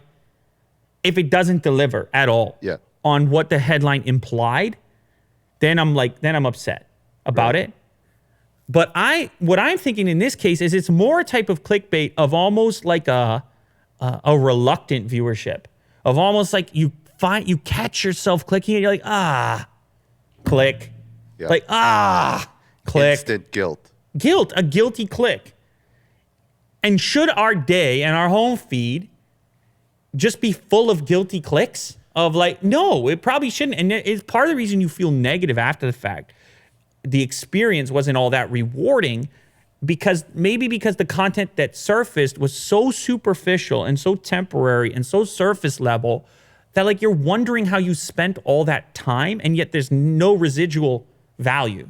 if it doesn't deliver at all on what the headline implied, then I'm upset about it. But what I'm thinking in this case is it's more a type of clickbait of almost like a reluctant viewership, of almost like you catch yourself clicking and you're like, click. Yeah. Like, click. Instant guilt. A guilty click. And should our day and our home feed just be full of guilty clicks of like, no, it probably shouldn't. And it's part of the reason you feel negative after the fact. The experience wasn't all that rewarding because the content that surfaced was so superficial and so temporary and so surface level that like you're wondering how you spent all that time and yet there's no residual value.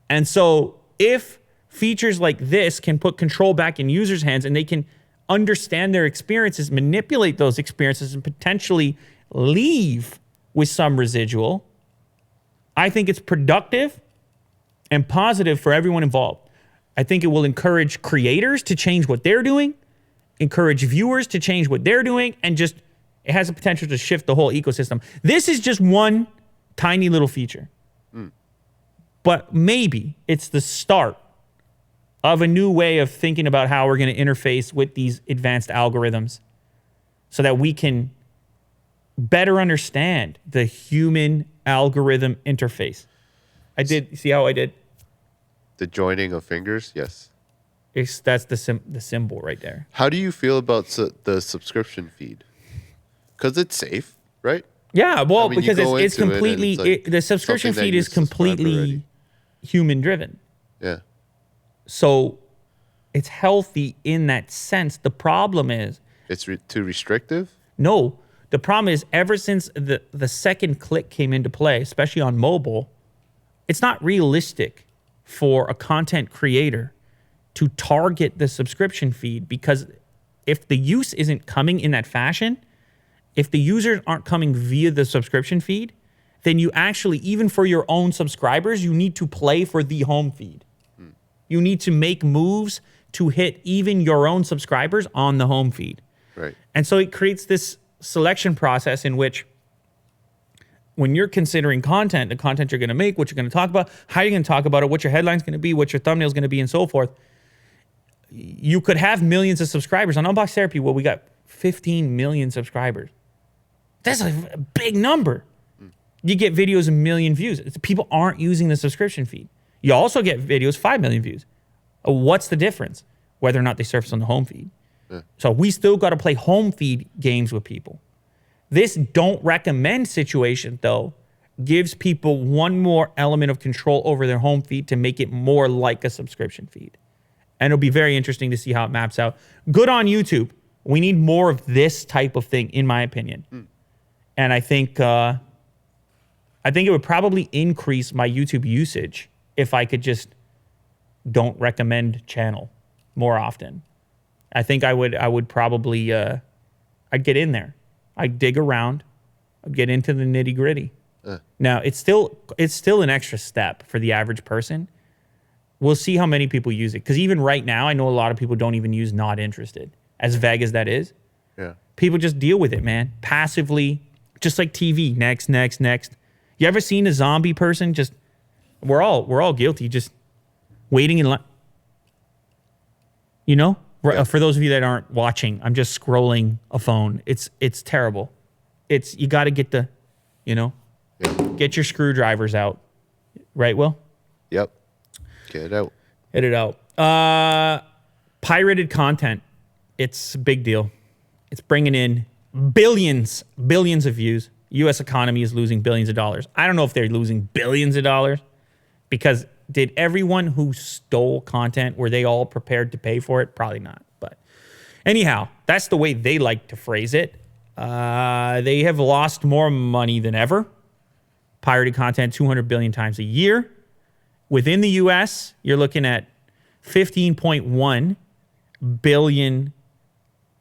And so if features like this can put control back in users' hands and they can understand their experiences, manipulate those experiences and potentially leave with some residual, I think it's productive and positive for everyone involved. I think it will encourage creators to change what they're doing, encourage viewers to change what they're doing, and just it has the potential to shift the whole ecosystem. This is just one tiny little feature. But maybe it's the start of a new way of thinking about how we're going to interface with these advanced algorithms so that we can better understand the human algorithm interface. See how I did? The joining of fingers, yes. That's the symbol right there. How do you feel about the subscription feed? Because it's safe, right? Yeah, well, because it's completely the subscription feed is completely human driven. Yeah. So it's healthy in that sense. The problem is it's too restrictive. No, the problem is ever since the second click came into play, especially on mobile, it's not realistic for a content creator to target the subscription feed, because if the use isn't coming in that fashion, if the users aren't coming via the subscription feed, then you actually, even for your own subscribers, you need to play for the home feed. You need to make moves to hit even your own subscribers on the home feed. Right. And so it creates this selection process in which when you're considering content, the content you're going to make, what you're going to talk about, how you're going to talk about it, what your headline's going to be, what your thumbnail's going to be, and so forth, you could have millions of subscribers. On Unbox Therapy, well, we got 15 million subscribers. That's a big number. You get videos a million views. People aren't using the subscription feed. You also get videos 5 million views. What's the difference? Whether or not they surface on the home feed. Yeah. So we still got to play home feed games with people. This don't recommend situation, though, gives people one more element of control over their home feed to make it more like a subscription feed. And it'll be very interesting to see how it maps out. Good on YouTube. We need more of this type of thing, in my opinion. And I think it would probably increase my YouTube usage if I could just don't recommend channel more often. I think I would probably, I'd get in there. I'd dig around. I'd get into the nitty gritty. Now, it's still an extra step for the average person. We'll see how many people use it. Because even right now, I know a lot of people don't even use not interested. As vague as that is. Yeah. People just deal with it, man. Passively. Just like TV. Next, next, next. You ever seen a zombie person just... We're all guilty. Just waiting in line. You know? Yeah. For those of you that aren't watching, I'm just scrolling a phone. It's terrible. You got to get the... You know? Yeah. Get your screwdrivers out. Right, Will? Yep. Get it out. Get it out. Pirated content. It's a big deal. It's bringing in billions of views. U.S. economy is losing billions of dollars. I don't know if they're losing billions of dollars because did everyone who stole content, were they all prepared to pay for it? Probably not. But anyhow, that's the way they like to phrase it. They have lost more money than ever. Pirated content 200 billion times a year. Within the U.S., you're looking at 15.1 billion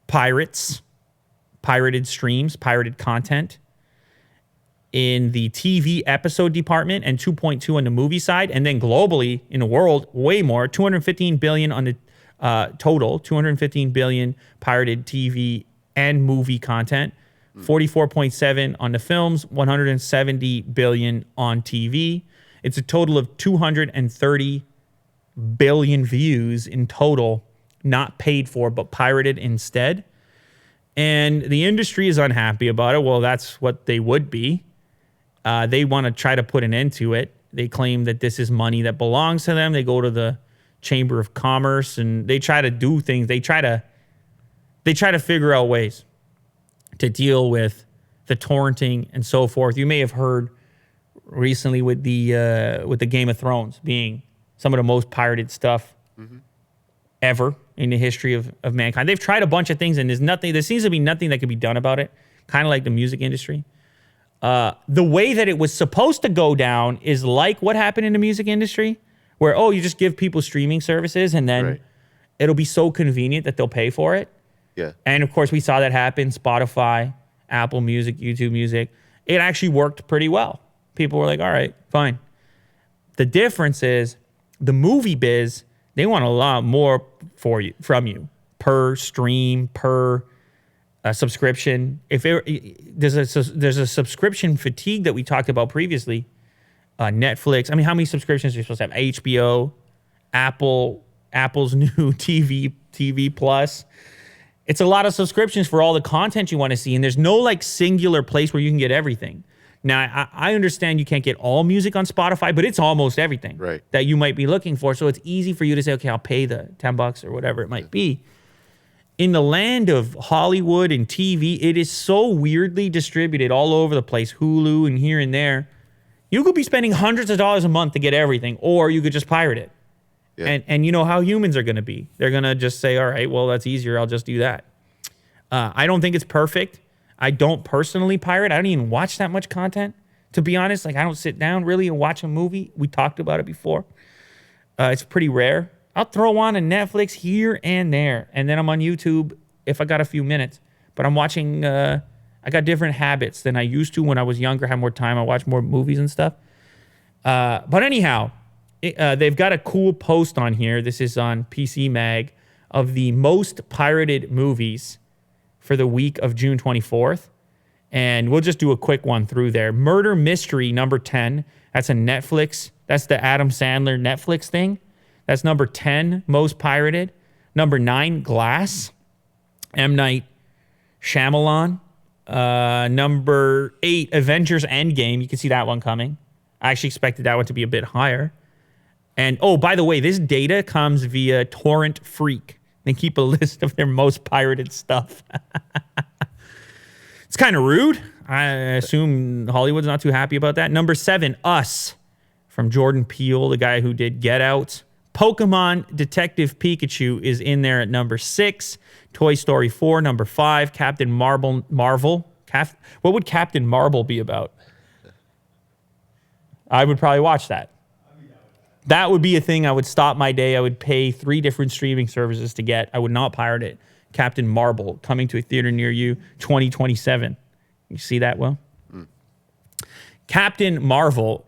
pirated streams, pirated content in the TV episode department, and 2.2 on the movie side. And then globally in the world, way more, 215 billion on the total, 215 billion pirated TV and movie content, 44.7 on the films, 170 billion on TV. It's a total of 230 billion views in total, not paid for, but pirated instead. And the industry is unhappy about it. Well, that's what they would be. They want to try to put an end to it. They claim that this is money that belongs to them. They go to the Chamber of Commerce and they try to do things. They try to figure out ways to deal with the torrenting and so forth. You may have heard recently with the Game of Thrones being some of the most pirated stuff ever in the history of mankind. They've tried a bunch of things and there seems to be nothing that can be done about it. Kind of like the music industry. The way that it was supposed to go down is like what happened in the music industry, where, you just give people streaming services and then it'll be so convenient that they'll pay for it. Yeah. And of course we saw that happen. Spotify, Apple Music, YouTube Music. It actually worked pretty well. People were like, all right, fine. The difference is the movie biz, they want a lot more from you per stream, per subscription. There's a subscription fatigue that we talked about previously. Netflix. I mean, how many subscriptions are you supposed to have? HBO, Apple's new TV Plus. It's a lot of subscriptions for all the content you want to see, and there's no like singular place where you can get everything. Now, I understand you can't get all music on Spotify, but it's almost everything that you might be looking for. So it's easy for you to say, okay, I'll pay the $10 or whatever it might be. In the land of Hollywood and TV, it is so weirdly distributed all over the place, Hulu and here and there. You could be spending hundreds of dollars a month to get everything, or you could just pirate it. Yeah. And you know how humans are going to be. They're going to just say, all right, well, that's easier. I'll just do that. I don't think it's perfect. I don't personally pirate. I don't even watch that much content, to be honest. Like, I don't sit down really and watch a movie. We talked about it before. It's pretty rare. I'll throw on a Netflix here and there, and then I'm on YouTube if I got a few minutes. But I'm watching. I got different habits than I used to when I was younger. Had more time. I watch more movies and stuff. But anyhow, they've got a cool post on here. This is on PC Mag of the most pirated movies for the week of June 24th. And we'll just do a quick one through there. Murder Mystery, number 10. That's a Netflix. That's the Adam Sandler Netflix thing. That's number 10, most pirated. Number 9, Glass. M. Night Shyamalan. Number 8, Avengers Endgame. You can see that one coming. I actually expected that one to be a bit higher. And, oh, by the way, this data comes via Torrent Freak. They keep a list of their most pirated stuff. It's kind of rude. I assume Hollywood's not too happy about that. Number 7, Us, from Jordan Peele, the guy who did Get Out. Pokemon Detective Pikachu is in there at number 6. Toy Story 4, number 5. Captain Marvel. What would Captain Marvel be about? I would probably watch that. That would be a thing I would stop my day. I would pay 3 different streaming services to get. I would not pirate it. Captain Marvel, coming to a theater near you, 2027. You see that, Will? Captain Marvel,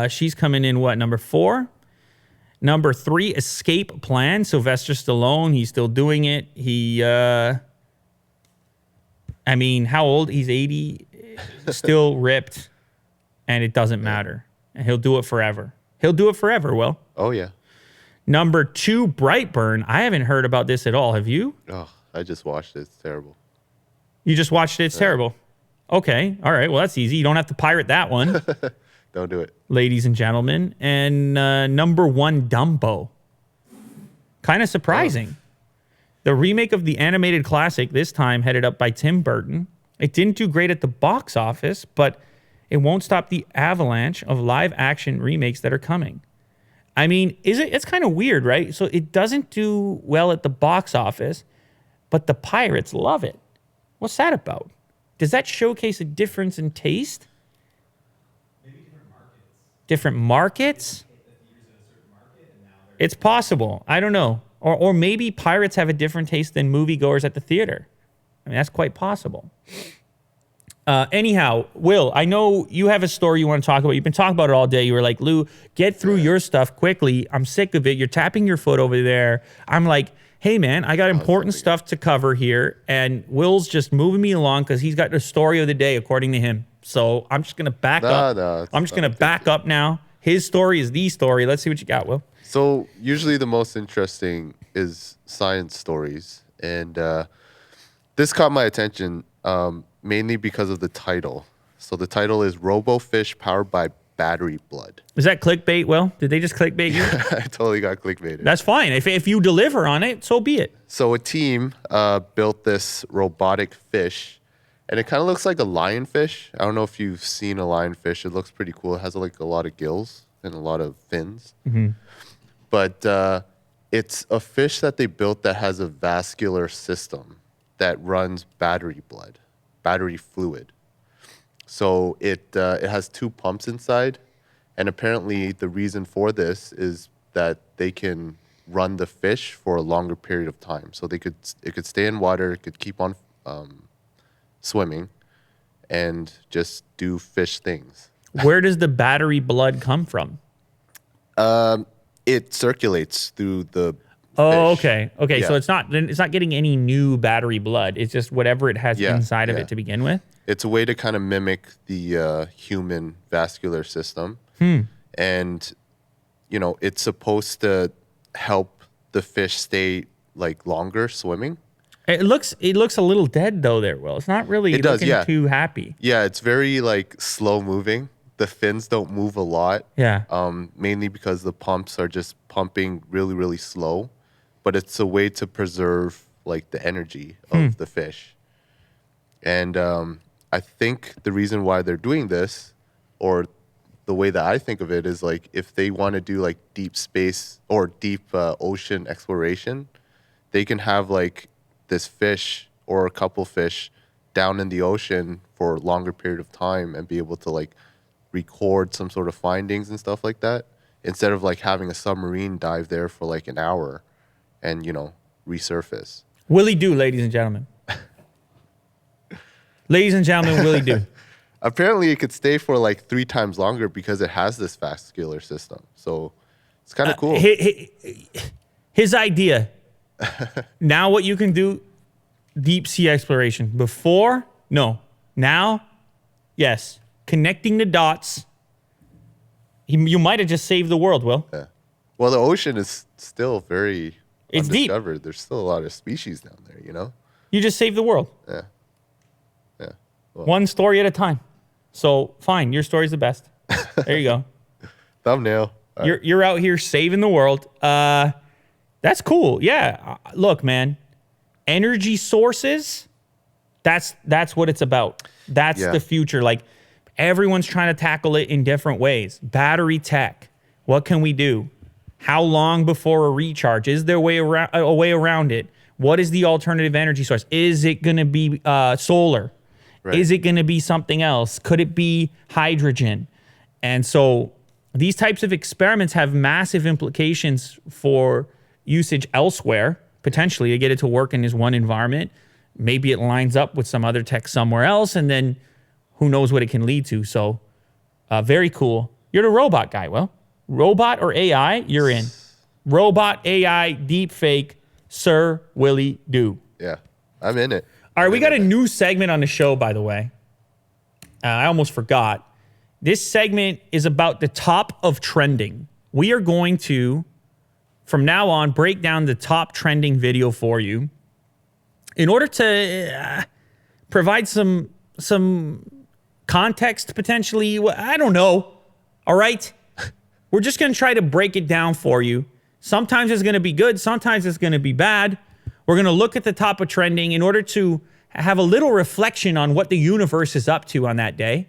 she's coming in, what, number 4? Number 3, Escape Plan. Sylvester Stallone, he's still doing it. I mean, how old? He's 80, still ripped, and it doesn't matter. And he'll do it forever. He'll do it forever, Will. Oh, yeah. Number 2, Brightburn. I haven't heard about this at all. Have you? Oh, I just watched it. It's terrible. You just watched it? It's terrible. Okay. All right. Well, that's easy. You don't have to pirate that one. Don't do it. Ladies and gentlemen. And number 1, Dumbo. Kind of surprising. The remake of the animated classic, this time headed up by Tim Burton. It didn't do great at the box office, but it won't stop the avalanche of live-action remakes that are coming. I mean, it's kind of weird, right? So it doesn't do well at the box office, but the pirates love it. What's that about? Does that showcase a difference in taste? Maybe different markets. Different markets? Hit the theaters in a certain market, and now they're It's possible. I don't know. Or maybe pirates have a different taste than moviegoers at the theater. I mean, that's quite possible. Anyhow, Will, I know you have a story you want to talk about. You've been talking about it all day. You were like, Lou, get through your stuff quickly. I'm sick of it. You're tapping your foot over there. I'm like, hey, man, I got important stuff to cover here. And Will's just moving me along because he's got the story of the day, according to him. So I'm just going to back up. I'm just going to back up now. His story is the story. Let's see what you got, Will. So usually the most interesting is science stories. And this caught my attention mainly because of the title. So the title is RoboFish powered by battery blood. Is that clickbait, Will? Did they just clickbait you? I totally got clickbaited. That's fine. If you deliver on it, so be it. So a team built this robotic fish, and it kind of looks like a lionfish. I don't know if you've seen a lionfish. It looks pretty cool. It has like a lot of gills and a lot of fins. Mm-hmm. But it's a fish that they built that has a vascular system that runs battery fluid. So it has 2 pumps inside, and apparently the reason for this is that they can run the fish for a longer period of time. So it could stay in water, it could keep on swimming, and just do fish things. Where does the battery blood come from? It circulates through the Oh, fish. okay. Okay, Yeah. so it's not getting any new battery blood. It's just whatever it has inside of it to begin with. It's a way to kind of mimic the human vascular system. And, you know, it's supposed to help the fish stay like longer swimming. It looks a little dead though there, Will. It's not really It does, looking too happy. Yeah, it's very like slow moving. The fins don't move a lot. Yeah. Mainly because the pumps are just pumping really, really slow. But it's a way to preserve like the energy of the fish. And I think the reason why they're doing this, or the way that I think of it, is like if they want to do like deep space or deep ocean exploration, they can have like this fish or a couple fish down in the ocean for a longer period of time and be able to like record some sort of findings and stuff like that. instead of like having a submarine dive there for like an hour and, resurface. Willie do, ladies and gentlemen. Ladies and gentlemen, Willie do. Apparently, it could stay for like 3 times longer because it has this vascular system. So it's kind of cool. His idea. Now what you can do, deep sea exploration. Before, no. Now, yes. Connecting the dots. You might have just saved the world, Will. Yeah. Well, the ocean is still very It's deep. undiscovered. There's still a lot of species down there, You just saved the world. Yeah. Yeah. Well, One story at a time. So, fine. Your story's the best. There you go. thumbnail. You're out here saving the world. That's cool. Yeah. Look, man. Energy sources, that's what it's about. That's the future. Like, everyone's trying to tackle it in different ways. Battery tech. What can we do? How long before a recharge? Is there a way around it? What is the alternative energy source? Is it going to be solar? Right. Is it going to be something else? Could it be hydrogen? And so these types of experiments have massive implications for usage elsewhere, potentially, to get it to work in this one environment. Maybe it lines up with some other tech somewhere else, and then who knows what it can lead to. So very cool. You're the robot guy, Will. Robot or AI, you're in. Robot, AI, deep fake, Sir Willie Do. Yeah, I'm in it. All right, we got a new segment on the show, by the way. I almost forgot. This segment is about the top of trending. We are going to, from now on, break down the top trending video for you in order to provide some context, potentially. I don't know. All right? We're just going to try to break it down for you. Sometimes it's going to be good. Sometimes it's going to be bad. We're going to look at the top of trending in order to have a little reflection on what the universe is up to on that day,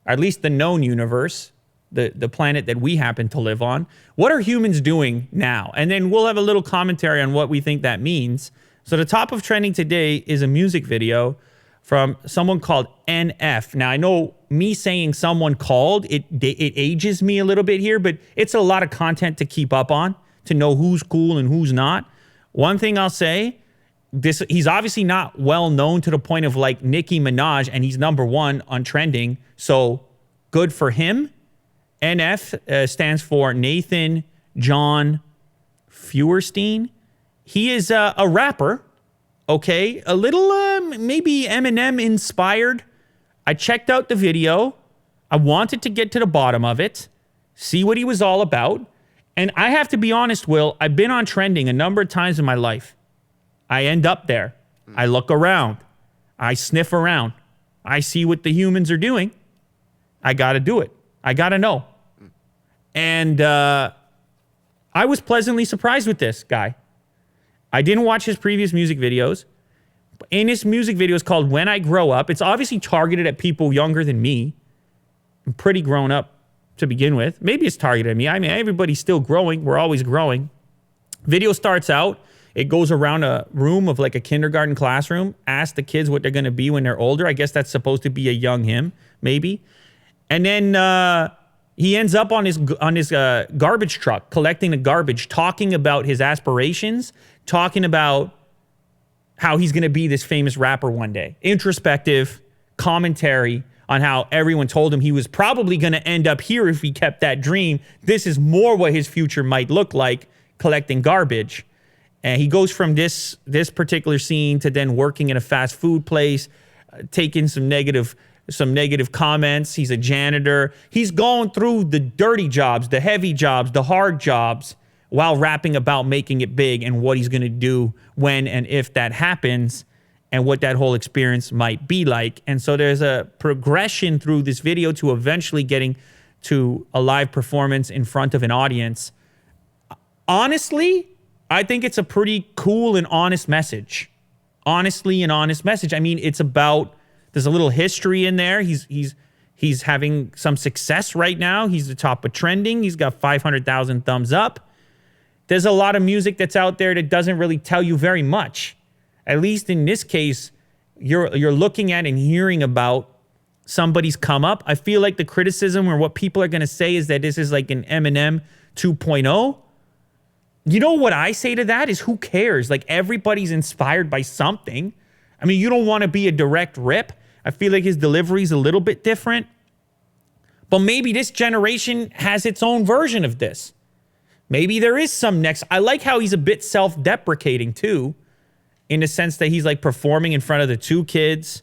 or at least the known universe, the planet that we happen to live on. What are humans doing now? And then we'll have a little commentary on what we think that means. So the top of trending today is a music video from someone called NF. Now, I know me saying someone called, it ages me a little bit here, but it's a lot of content to keep up on, to know who's cool and who's not. One thing I'll say, he's obviously not well known to the point of like Nicki Minaj, and he's #1 on trending. So good for him. NF stands for Nathan John Feuerstein. He is a rapper, okay? A little maybe Eminem inspired. I checked out the video. I wanted to get to the bottom of it, see what he was all about. And I have to be honest, Will, I've been on trending a number of times in my life. I end up there. I look around. I sniff around. I see what the humans are doing. I got to do it. I got to know. And I was pleasantly surprised with this guy. I didn't watch his previous music videos. In his music video, it's called When I Grow Up. It's obviously targeted at people younger than me. I'm pretty grown up to begin with. Maybe it's targeted at me. I mean, everybody's still growing. We're always growing. Video starts out. It goes around a room of like a kindergarten classroom. Asks the kids what they're going to be when they're older. I guess that's supposed to be a young him, maybe. And then he ends up on his garbage truck, collecting the garbage, talking about his aspirations, talking about how he's going to be this famous rapper one day. Introspective commentary on how everyone told him he was probably going to end up here if he kept that dream. This is more what his future might look like, collecting garbage. And he goes from this particular scene to then working in a fast food place, taking some negative comments. He's a janitor. He's going through the dirty jobs, the heavy jobs, the hard jobs, while rapping about making it big and what he's going to do when and if that happens and what that whole experience might be like. And so there's a progression through this video to eventually getting to a live performance in front of an audience. Honestly, I think it's a pretty cool and honest message. Honestly, an honest message. I mean, it's about, there's a little history in there. He's having some success right now. He's the top of trending. He's got 500,000 thumbs up. There's a lot of music that's out there that doesn't really tell you very much. At least in this case, you're looking at and hearing about somebody's come up. I feel like the criticism or what people are going to say is that this is like an Eminem 2.0. You know what I say to that is, who cares? Like, everybody's inspired by something. I mean, you don't want to be a direct rip. I feel like his delivery is a little bit different. But maybe this generation has its own version of this. Maybe there is some next. I like how he's a bit self-deprecating too, in the sense that he's like performing in front of the two kids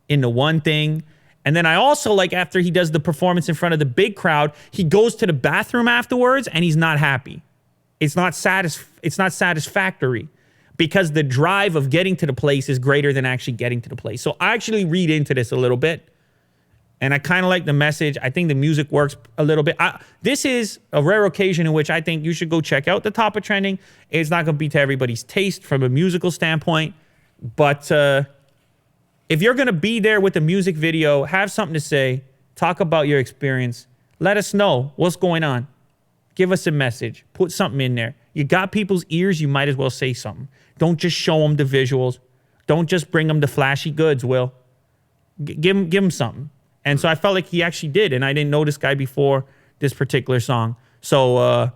in the one thing. And then I also like, after he does the performance in front of the big crowd, he goes to the bathroom afterwards and he's not happy. It's not satisfactory, because the drive of getting to the place is greater than actually getting to the place. So I actually read into this a little bit. And I kind of like the message. I think the music works a little bit. This is a rare occasion in which I think you should go check out the top of trending. It's not going to be to everybody's taste from a musical standpoint. But if you're going to be there with the music video, have something to say, talk about your experience. Let us know what's going on. Give us a message. Put something in there. You got people's ears, you might as well say something. Don't just show them the visuals. Don't just bring them the flashy goods, Will. Give them something. And so I felt like he actually did, and I didn't know this guy before this particular song. So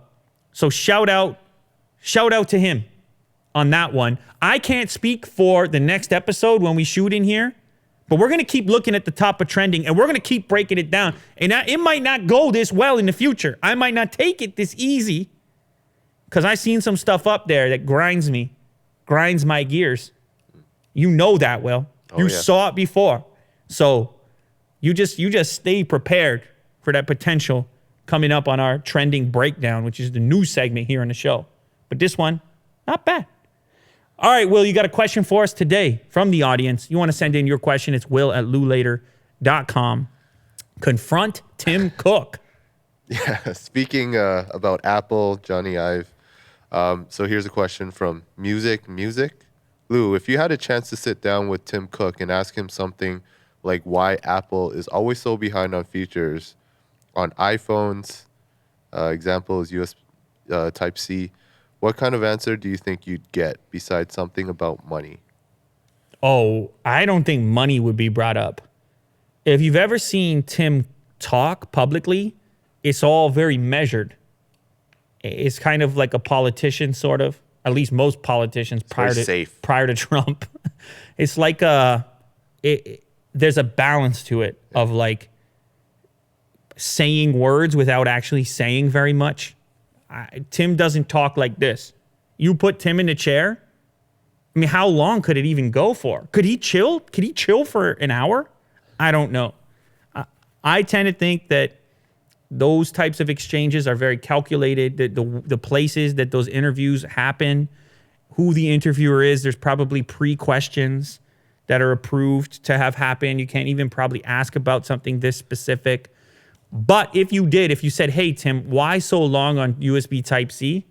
shout out to him on that one. I can't speak for the next episode when we shoot in here, but we're going to keep looking at the top of trending, and we're going to keep breaking it down. And it might not go this well in the future. I might not take it this easy, because I've seen some stuff up there that grinds my gears. You know that, Will. You saw it before. So you just stay prepared for that potential coming up on our trending breakdown, which is the news segment here on the show. But this one, not bad. All right, Will, you got a question for us today from the audience. You want to send in your question, it's will@loulater.com. Confront Tim Cook. Yeah, speaking about Apple, Jony Ive. So here's a question from Music. Lou, if you had a chance to sit down with Tim Cook and ask him something like why Apple is always so behind on features on iPhones, example is USB Type-C, what kind of answer do you think you'd get besides something about money? Oh, I don't think money would be brought up. If you've ever seen Tim talk publicly, it's all very measured. It's kind of like a politician, sort of. At least most politicians prior to Trump. It's like there's a balance to it of like saying words without actually saying very much. Tim doesn't talk like this. You put Tim in a chair, I mean, how long could it even go for? Could he chill? Could he chill for an hour? I don't know. I tend to think that those types of exchanges are very calculated. The places that those interviews happen, who the interviewer is, there's probably pre-questions that are approved to have happen. You can't even probably ask about something this specific. But if you said, hey, Tim, why so long on USB Type-C?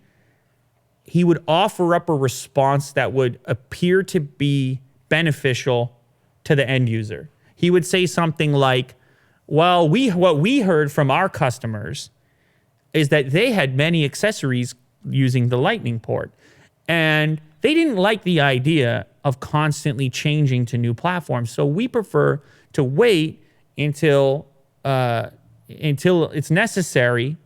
He would offer up a response that would appear to be beneficial to the end user. He would say something like, well, what we heard from our customers is that they had many accessories using the Lightning port, and they didn't like the idea of constantly changing to new platforms. So we prefer to wait until it's necessary.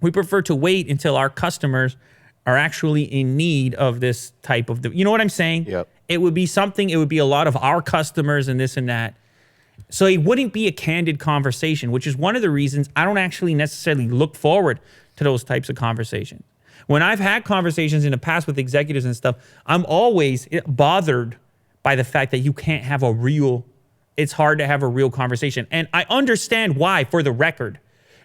We prefer to wait until our customers are actually in need of this type of, you know what I'm saying? Yep. It would be a lot of our customers and this and that. So it wouldn't be a candid conversation, which is one of the reasons I don't actually necessarily look forward to those types of conversations. When I've had conversations in the past with executives and stuff, I'm always bothered by the fact that it's hard to have a real conversation. And I understand why, for the record.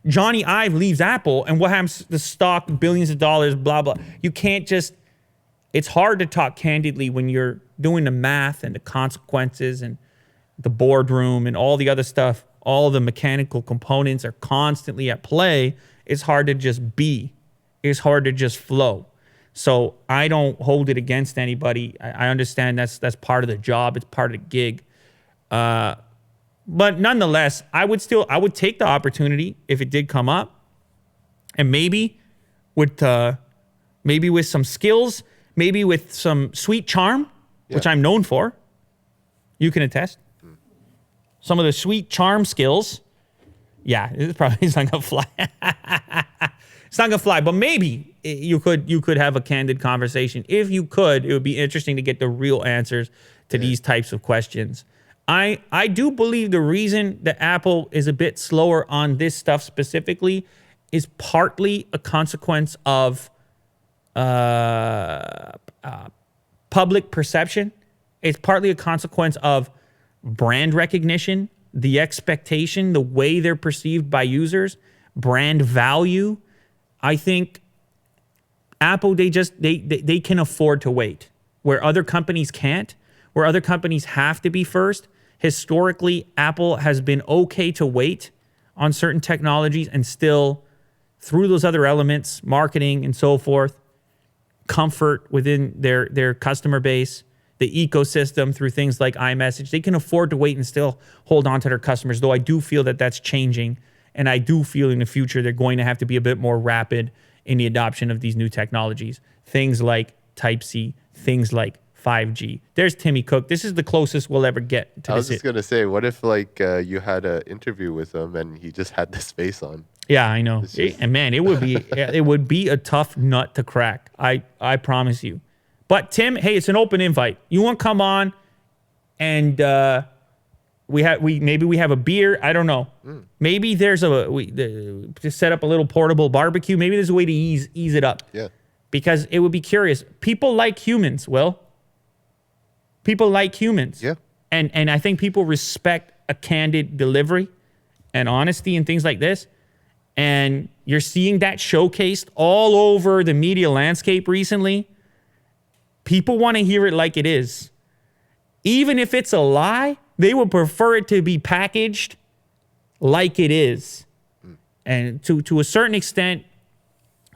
Jony Ive leaves Apple, and what happens to the stock, billions of dollars, blah, blah. You can't just, it's hard to talk candidly when you're doing the math and the consequences and the boardroom and all the other stuff. All the mechanical components are constantly at play. It's hard to just be. It's hard to just flow. So I don't hold it against anybody. I understand that's part of the job. It's part of the gig. But nonetheless, I would take the opportunity if it did come up, and maybe with some skills, maybe with some sweet charm, which I'm known for. You can attest. Some of the sweet charm skills. Yeah, it's not gonna fly. It's not gonna fly, but maybe you could have a candid conversation. If you could, it would be interesting to get the real answers to these types of questions. I do believe the reason that Apple is a bit slower on this stuff specifically is partly a consequence of public perception. It's partly a consequence of brand recognition, the expectation, the way they're perceived by users, brand value. I think Apple, they can afford to wait where other companies can't, where other companies have to be first. Historically, Apple has been okay to wait on certain technologies and still, through those other elements, marketing and so forth, comfort within their customer base, the ecosystem through things like iMessage, they can afford to wait and still hold on to their customers, though I do feel that that's changing. And I do feel in the future they're going to have to be a bit more rapid in the adoption of these new technologies. Things like Type-C, things like 5G. There's Timmy Cook. This is the closest we'll ever get to I was just going to say, what if like you had an interview with him and he just had this face on? Yeah, I know. And man, it would be a tough nut to crack. I promise you. But Tim, hey, it's an open invite. You want to come on and maybe we have a beer. I don't know. Maybe there's to set up a little portable barbecue. Maybe there's a way to ease it up. Yeah. Because it would be curious. People like humans, Will. People like humans. Yeah. And I think people respect a candid delivery and honesty and things like this. And you're seeing that showcased all over the media landscape recently. People want to hear it like it is. Even if it's a lie, they would prefer it to be packaged like it is. And to a certain extent,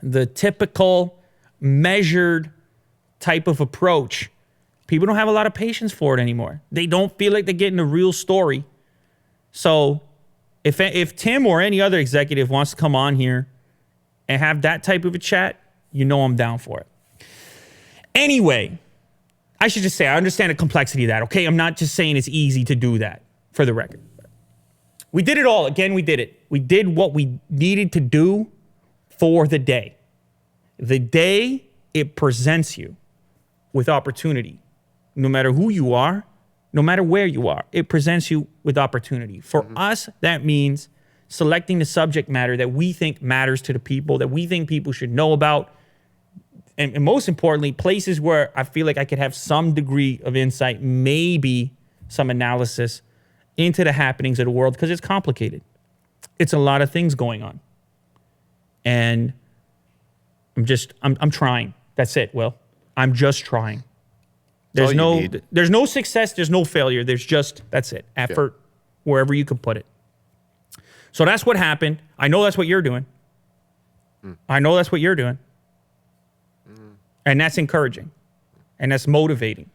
the typical measured type of approach, people don't have a lot of patience for it anymore. They don't feel like they're getting a real story. So if Tim or any other executive wants to come on here and have that type of a chat, you know I'm down for it. Anyway, I should just say I understand the complexity of that, okay? I'm not just saying it's easy to do that, for the record. We did it all. Again, we did it. We did what we needed to do for the day. The day it presents you with opportunity, no matter who you are, no matter where you are, it presents you with opportunity. For us, that means selecting the subject matter that we think matters to the people, that we think people should know about, and most importantly, places where I feel like I could have some degree of insight, maybe some analysis into the happenings of the world, because it's complicated. It's a lot of things going on. And I'm trying. That's it, Will. I'm just trying. There's no success, there's no failure. That's it. Effort, wherever you could put it. So that's what happened. I know that's what you're doing. I know that's what you're doing. And that's encouraging. And that's motivating.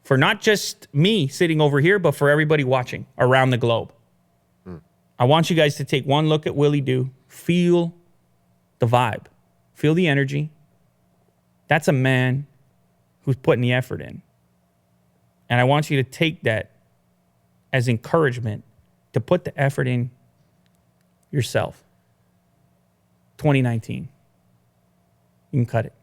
For not just me sitting over here, but for everybody watching around the globe. I want you guys to take one look at Willie Do. Feel the vibe. Feel the energy. That's a man who's putting the effort in. And I want you to take that as encouragement to put the effort in yourself. 2019. You can cut it.